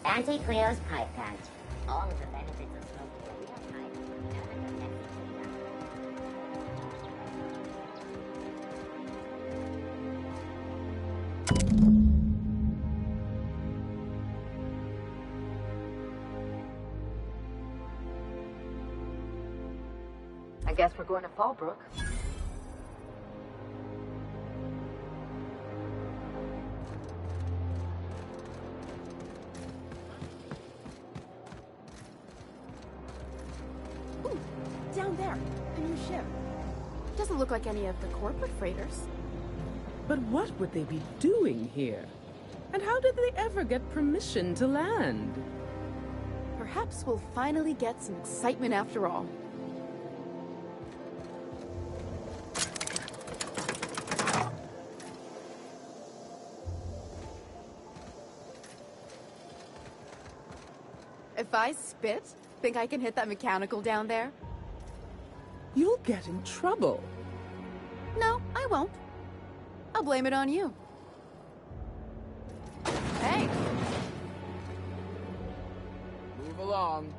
Anti-Cleo's pipe patch. All of the benefits of smoking a real pipe are done at the Mexican. I guess we're going to Fallbrook. Ooh, down there, a new ship. Doesn't look like any of the corporate freighters. But what would they be doing here? And how did they ever get permission to land? Perhaps we'll finally get some excitement after all. If I spit, think I can hit that mechanical down there? You'll get in trouble. No, I won't. I'll blame it on you. Hey! Move along.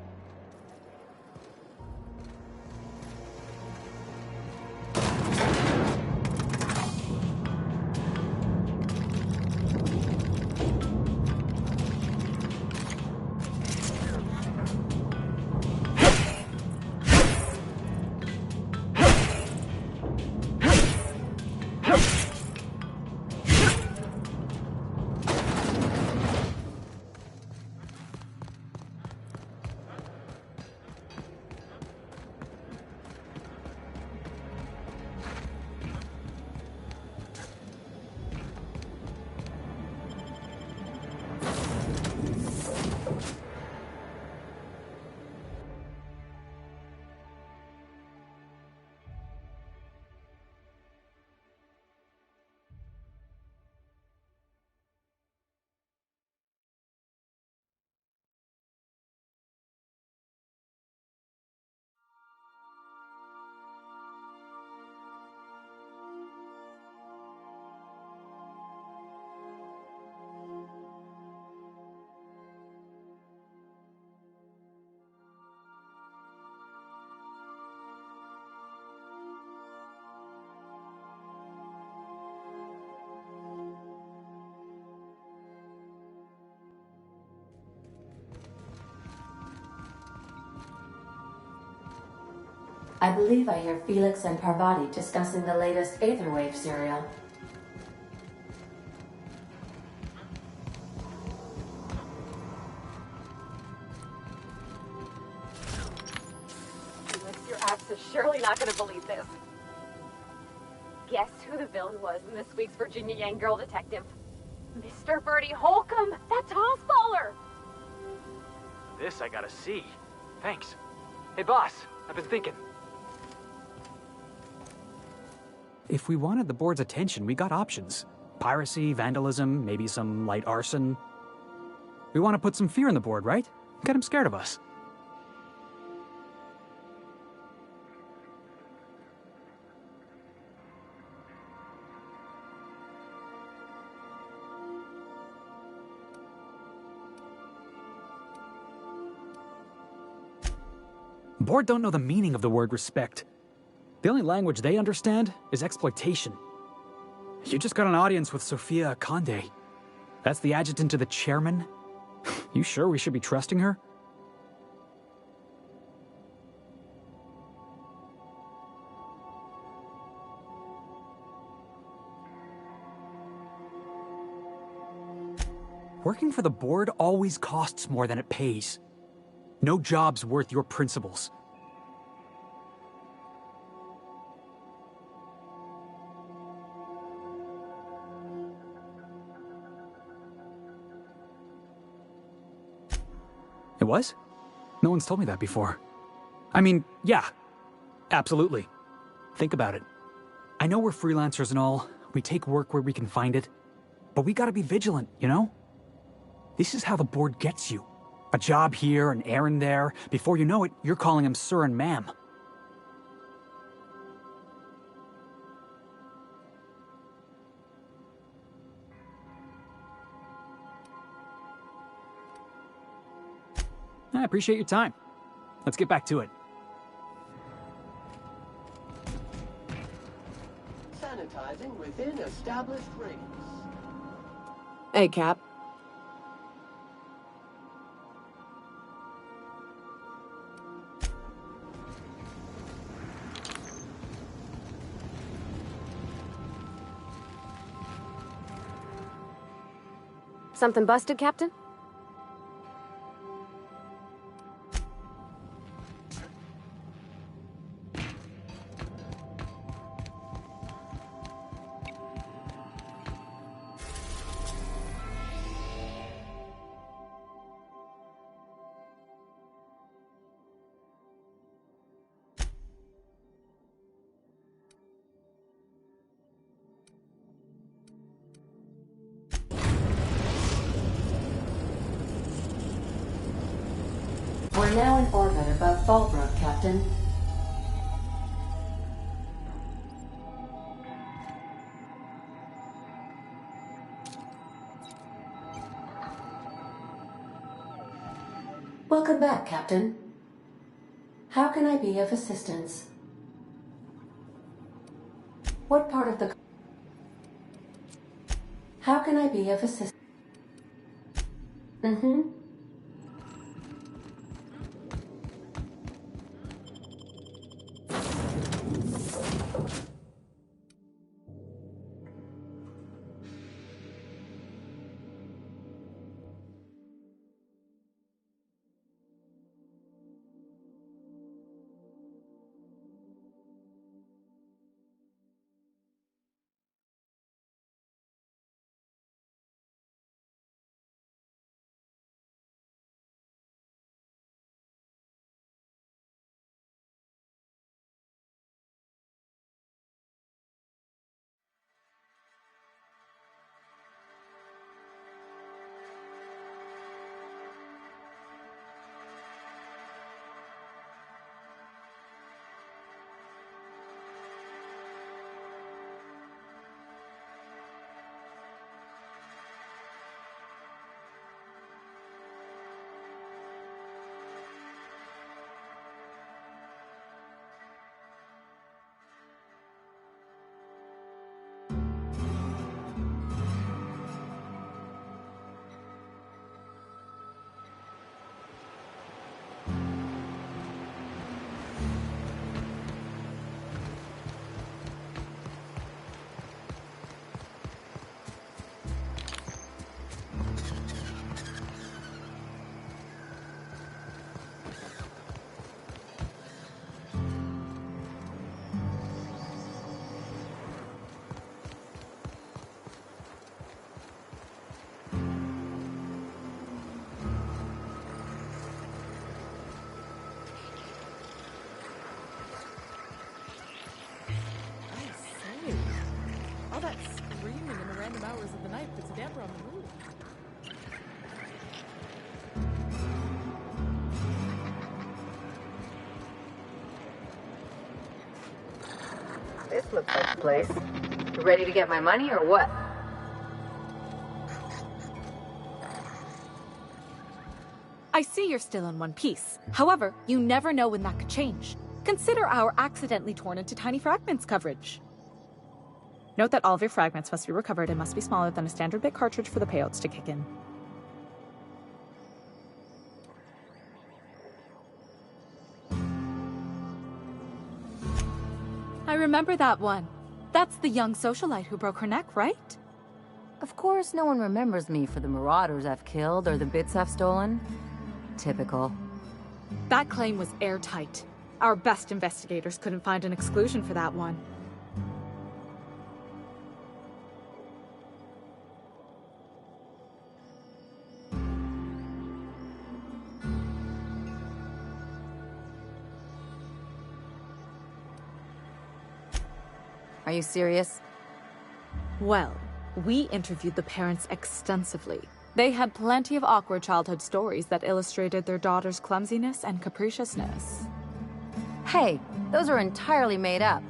I believe I hear Felix and Parvati discussing the latest Aetherwave serial. Felix, your ass is surely not going to believe this. Guess who the villain was in this week's Virginia Yang Girl Detective? Mr. Bertie Holcomb, that Tossballer! This I gotta see. Thanks. Hey boss, I've been thinking. If we wanted the board's attention, we got options. Piracy, vandalism, maybe some light arson. We want to put some fear in the board, right? Get them scared of us. Board don't know the meaning of the word respect. The only language they understand is exploitation. You just got an audience with Sophia Conde. That's the adjutant to the chairman? You sure we should be trusting her? Working for the board always costs more than it pays. No job's worth your principles. It was? No one's told me that before. I mean, yeah, absolutely. Think about it. I know we're freelancers and all, we take work where we can find it, but we gotta be vigilant, you know? This is how the board gets you. A job here, an errand there. Before you know it, you're calling him sir and ma'am. I appreciate your time. Let's get back to it. Sanitizing within established rings. Hey, Cap. Something busted, Captain? We're now in orbit above Fallbrook, Captain. Welcome back, Captain. How can I be of assistance? What part of the... How can I be of assistance? Mm-hmm. All that screaming in the random hours of the night puts a damper on the mood. This looks like the place. You ready to get my money or what? I see you're still in one piece. However, you never know when that could change. Consider our accidentally torn into tiny fragments coverage. Note that all of your fragments must be recovered and must be smaller than a standard bit cartridge for the payouts to kick in. I remember that one. That's the young socialite who broke her neck, right? Of course, no one remembers me for the marauders I've killed or the bits I've stolen. Typical. That claim was airtight. Our best investigators couldn't find an exclusion for that one. Are you serious? Well, we interviewed the parents extensively. They had plenty of awkward childhood stories that illustrated their daughter's clumsiness and capriciousness. Hey, those are entirely made up.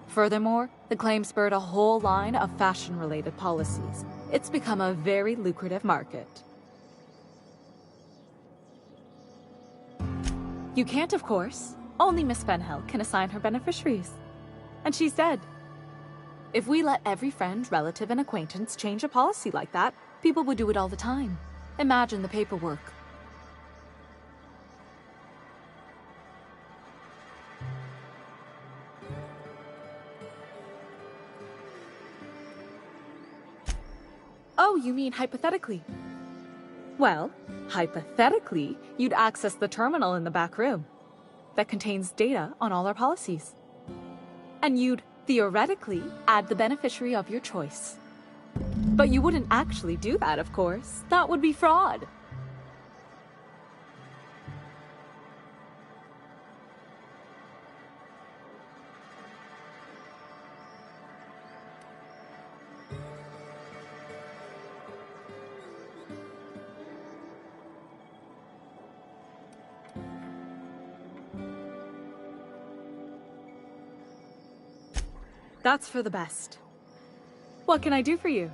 Furthermore, the claim spurred a whole line of fashion-related policies. It's become a very lucrative market. You can't, of course. Only Miss Fenhel can assign her beneficiaries. And she's dead. If we let every friend, relative, and acquaintance change a policy like that, people would do it all the time. Imagine the paperwork. Oh, you mean hypothetically? Well, hypothetically, you'd access the terminal in the back room that contains data on all our policies. And you'd theoretically add the beneficiary of your choice. But you wouldn't actually do that, of course. That would be fraud. That's for the best. What can I do for you?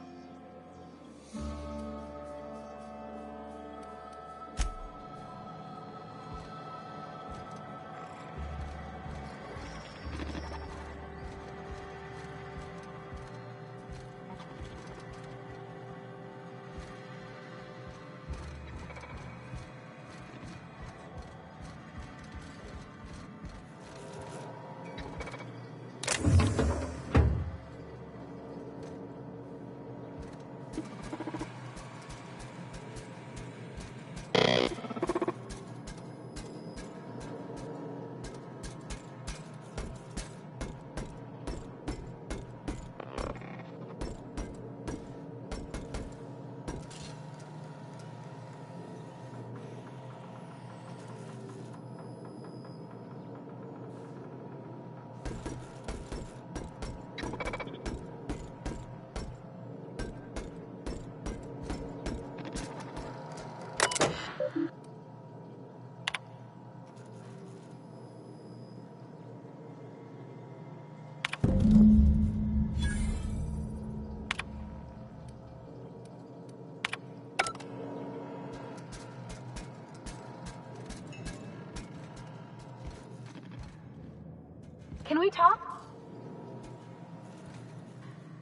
Can we talk?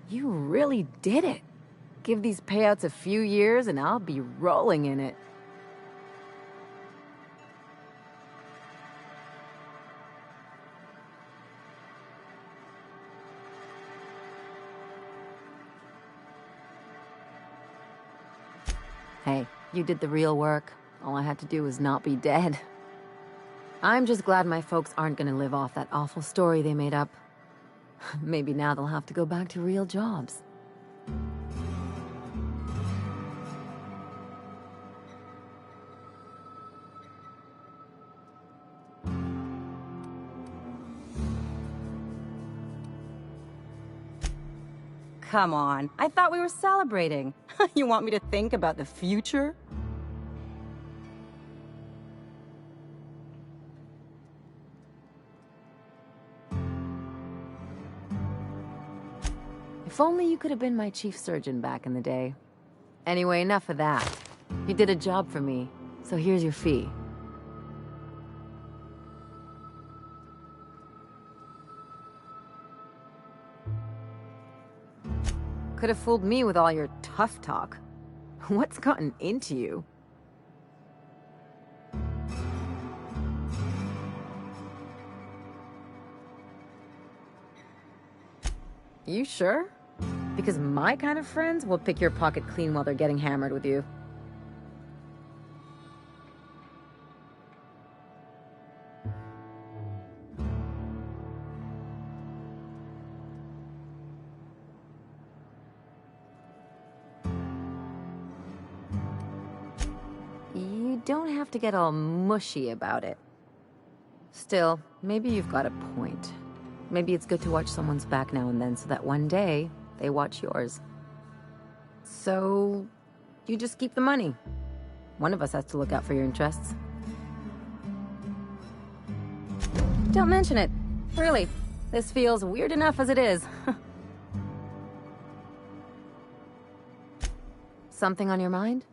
You really did it. Give these payouts a few years and I'll be rolling in it. Hey, you did the real work. All I had to do was not be dead. I'm just glad my folks aren't gonna live off that awful story they made up. Maybe now they'll have to go back to real jobs. Come on, I thought we were celebrating. You want me to think about the future? If only you could have been my chief surgeon back in the day. Anyway, enough of that. You did a job for me, so here's your fee. Could have fooled me with all your tough talk. What's gotten into you? You sure? Because my kind of friends will pick your pocket clean while they're getting hammered with you. You don't have to get all mushy about it. Still, maybe you've got a point. Maybe it's good to watch someone's back now and then so that one day they watch yours. So, you just keep the money. One of us has to look out for your interests. Don't mention it. Really, this feels weird enough as it is. Something on your mind?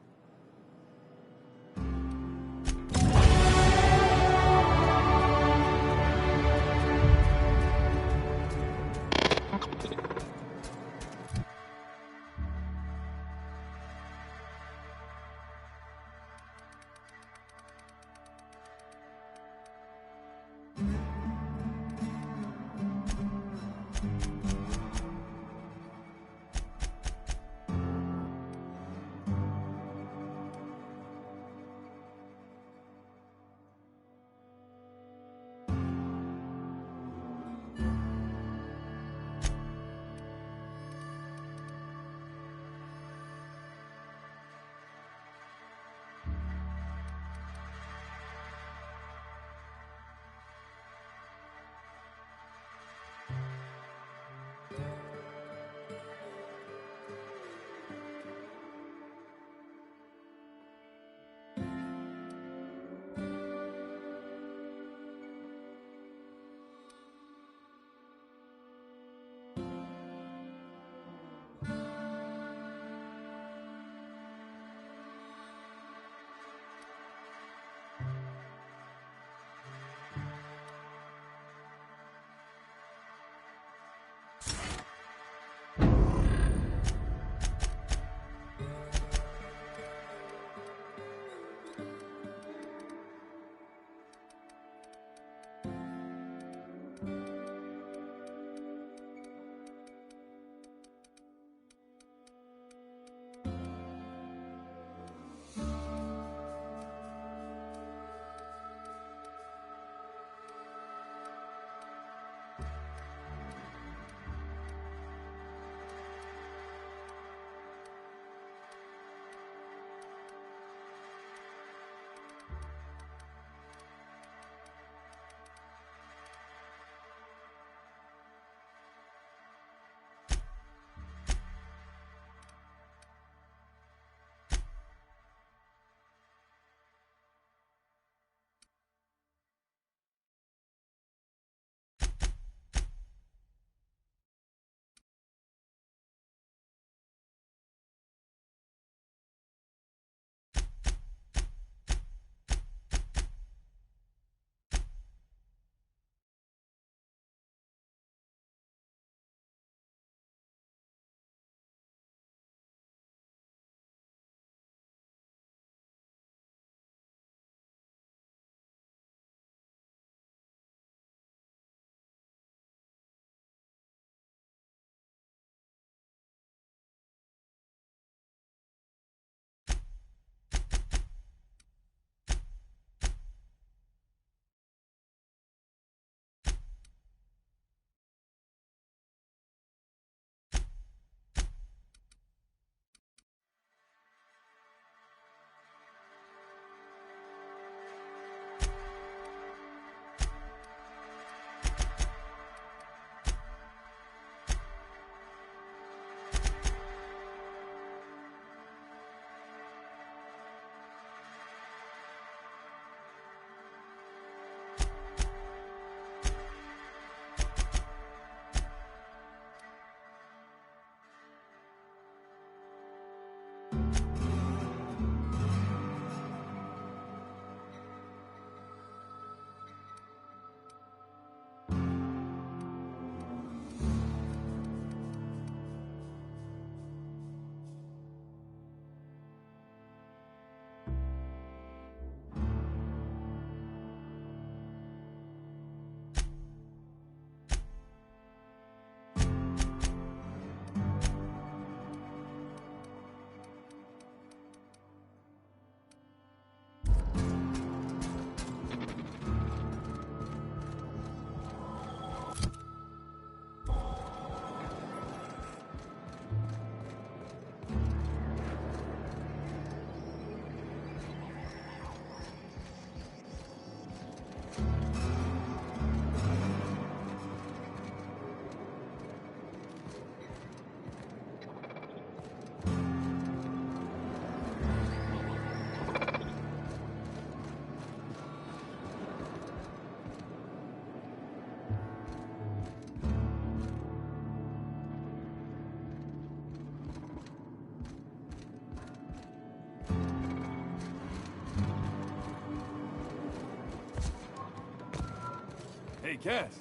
Hey, guess.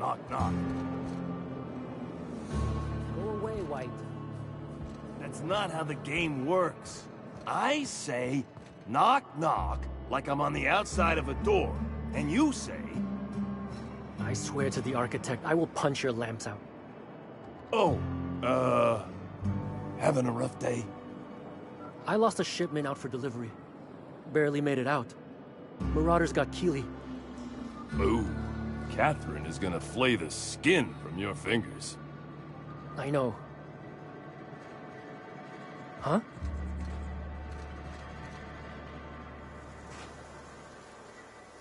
Knock, knock. Go away, White. That's not how the game works. I say, knock, knock, like I'm on the outside of a door. And you say... I swear to the architect, I will punch your lamps out. Oh, having a rough day? I lost a shipment out for delivery. Barely made it out. Marauders got Keely. Ooh, Catherine is gonna flay the skin from your fingers. I know. Huh?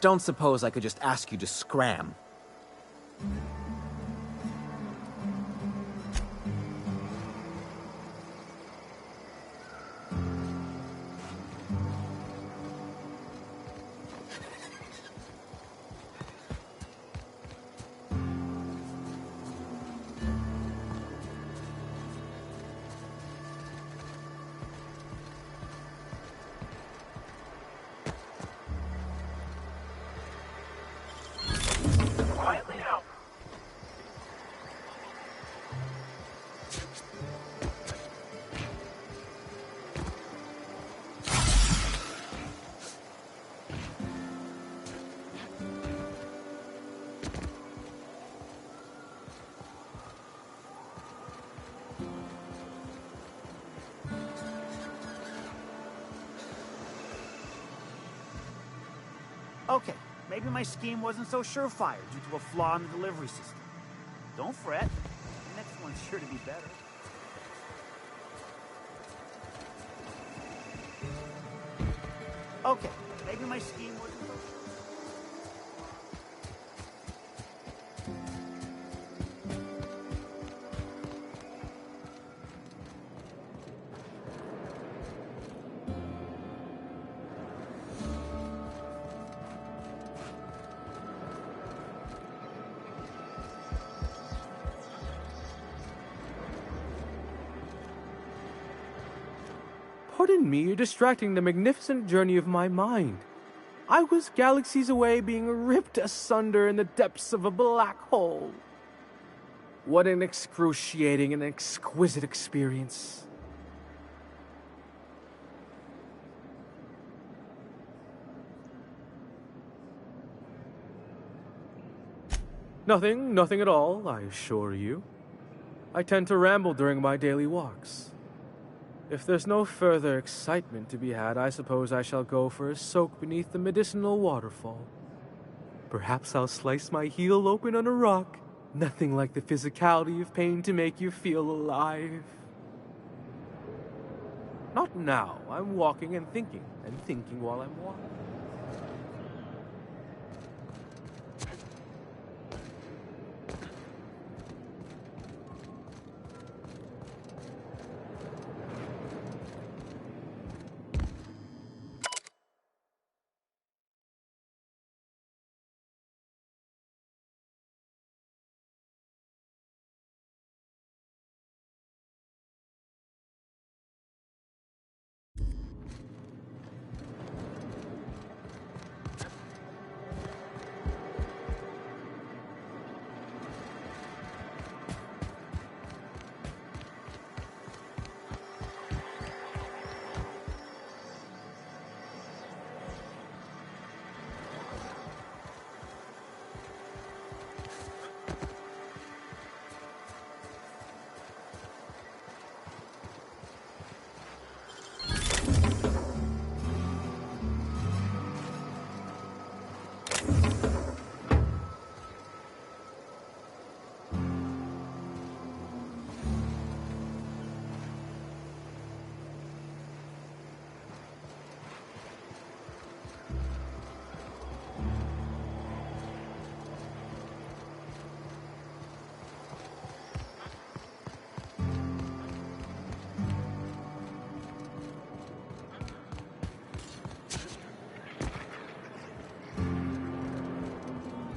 Don't suppose I could just ask you to scram. Quietly now. Okay, maybe my scheme wasn't so surefire due to a flaw in the delivery system. Don't fret. The next one's sure to be better. Okay, maybe my scheme wasn't so... Pardon me, you're distracting the magnificent journey of my mind. I was galaxies away being ripped asunder in the depths of a black hole. What an excruciating and exquisite experience. Nothing at all, I assure you. I tend to ramble during my daily walks. If there's no further excitement to be had, I suppose I shall go for a soak beneath the medicinal waterfall. Perhaps I'll slice my heel open on a rock. Nothing like the physicality of pain to make you feel alive. Not now. I'm walking and thinking while I'm walking.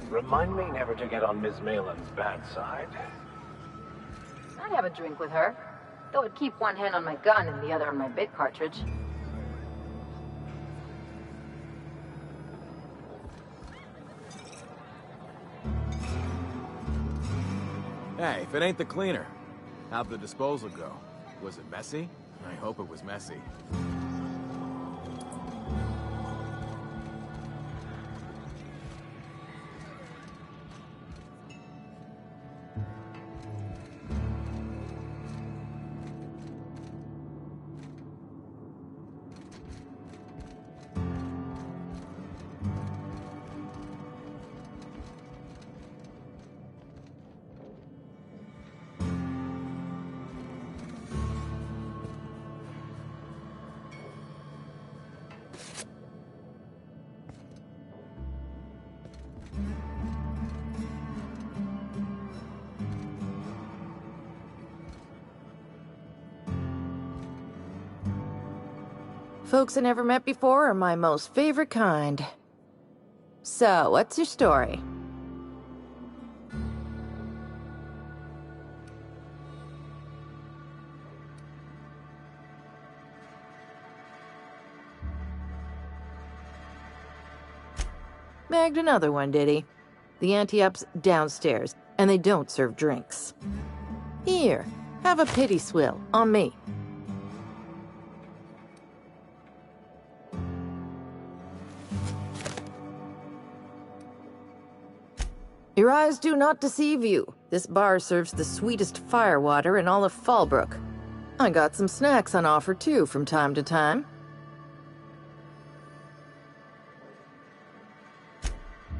Remind me never to get on Ms. Malin's bad side. I'd have a drink with her, though I'd keep one hand on my gun and the other on my bit cartridge. Hey, if it ain't the cleaner, how'd the disposal go? Was it messy? I hope it was messy. Folks I never met before are my most favorite kind. So, what's your story? Bagged another one, did he? The ante-up's downstairs, and they don't serve drinks. Here, have a pity swill, on me. Your eyes do not deceive you. This bar serves the sweetest firewater in all of Fallbrook. I got some snacks on offer, too, from time to time.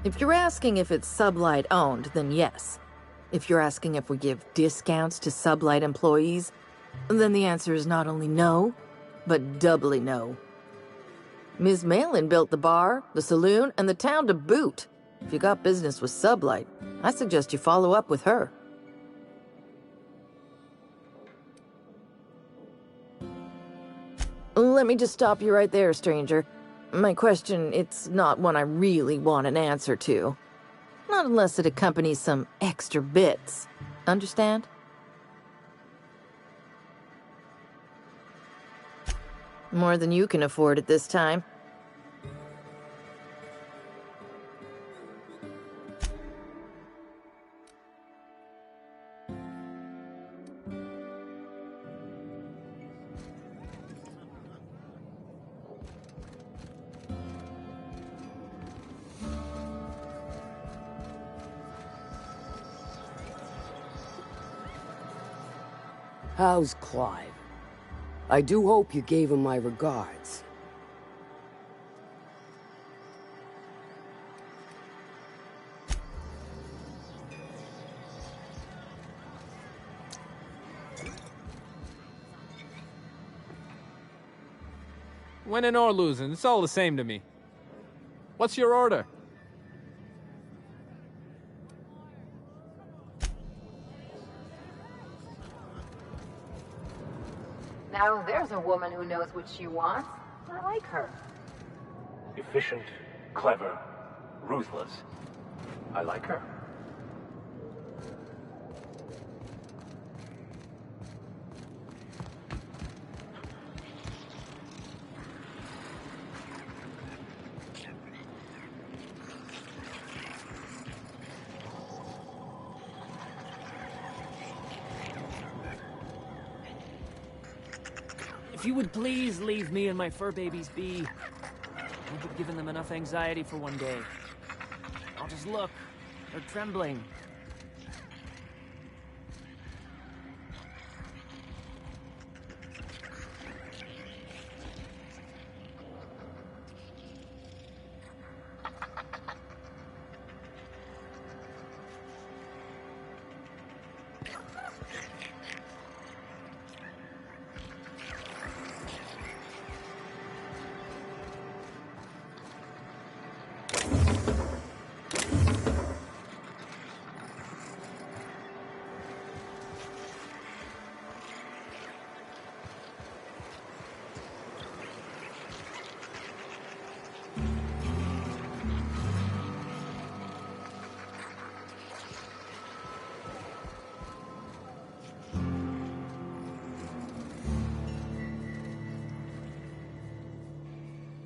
If you're asking if it's Sublight owned, then yes. If you're asking if we give discounts to Sublight employees, then the answer is not only no, but doubly no. Ms. Malin built the bar, the saloon, and the town to boot. If you got business with Sublight, I suggest you follow up with her. Let me just stop you right there, stranger. My question, it's not one I really want an answer to. Not unless it accompanies some extra bits. Understand? More than you can afford at this time. How's Clive? I do hope you gave him my regards. Winning or losing, it's all the same to me. What's your order? Now there's a woman who knows what she wants. I like her. Efficient, clever, ruthless. I like her. If you would please leave me and my fur babies be. I've given them enough anxiety for one day. I'll just look. They're trembling.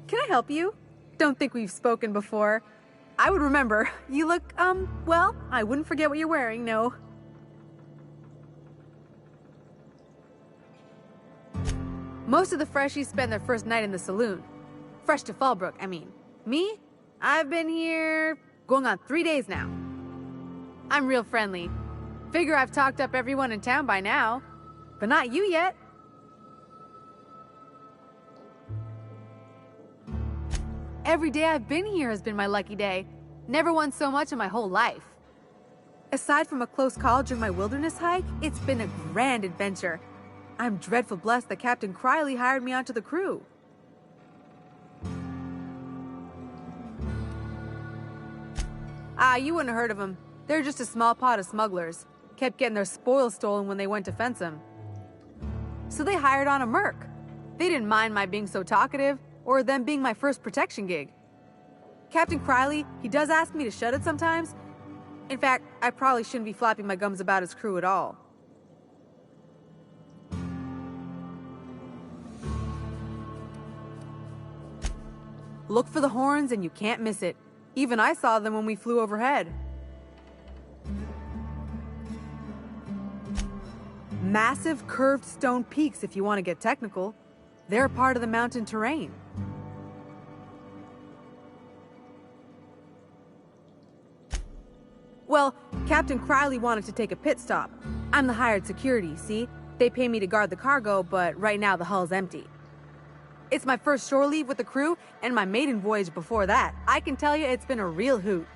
Can I help you? Don't think we've spoken before. I would remember. You look, well, I wouldn't forget what you're wearing, no. Most of the freshies spend their first night in the saloon. Fresh to Fallbrook, I mean. Me? I've been here going on 3 days now. I'm real friendly. Figure I've talked up everyone in town by now. But not you yet. Every day I've been here has been my lucky day. Never won so much in my whole life. Aside from a close call during my wilderness hike, it's been a grand adventure. I'm dreadful blessed that Captain Criley hired me onto the crew. You wouldn't have heard of them. They're just a small pot of smugglers. Kept getting their spoils stolen when they went to fence them. So they hired on a merc. They didn't mind my being so talkative, or them being my first protection gig. Captain Criley, he does ask me to shut it sometimes. In fact, I probably shouldn't be flapping my gums about his crew at all. Look for the horns and you can't miss it. Even I saw them when we flew overhead. Massive curved stone peaks, if you want to get technical. They're part of the mountain terrain. Well, Captain Criley wanted to take a pit stop. I'm the hired security, see? They pay me to guard the cargo, but right now the hull's empty. It's my first shore leave with the crew, and my maiden voyage before that. I can tell you it's been a real hoot.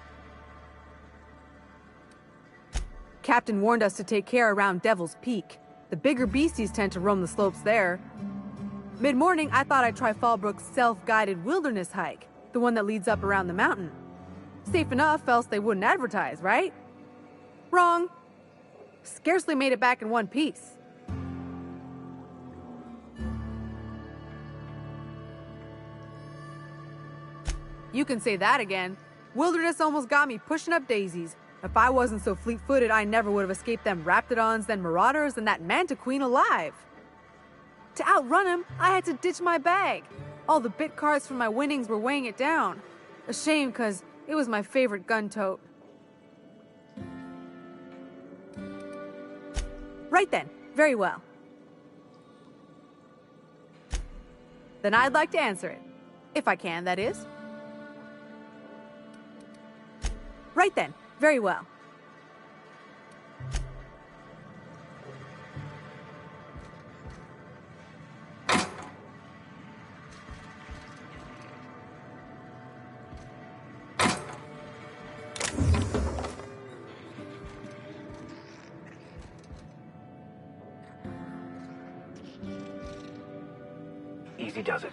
Captain warned us to take care around Devil's Peak. The bigger beasties tend to roam the slopes there. Mid-morning, I thought I'd try Fallbrook's self-guided wilderness hike, the one that leads up around the mountain. Safe enough, else they wouldn't advertise, right? Wrong. Scarcely made it back in one piece. You can say that again. Wilderness almost got me pushing up daisies. If I wasn't so fleet-footed, I never would have escaped them Raptidons, then Marauders, and that Manta Queen alive. To outrun him, I had to ditch my bag. All the bit cards from my winnings were weighing it down. A shame, because it was my favorite gun tote. Right then. Very well. Then I'd like to answer it. If I can, that is. Right then. Very well. Easy does it.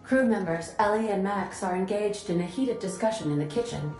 Crew members Ellie and Max are engaged in a heated discussion in the kitchen.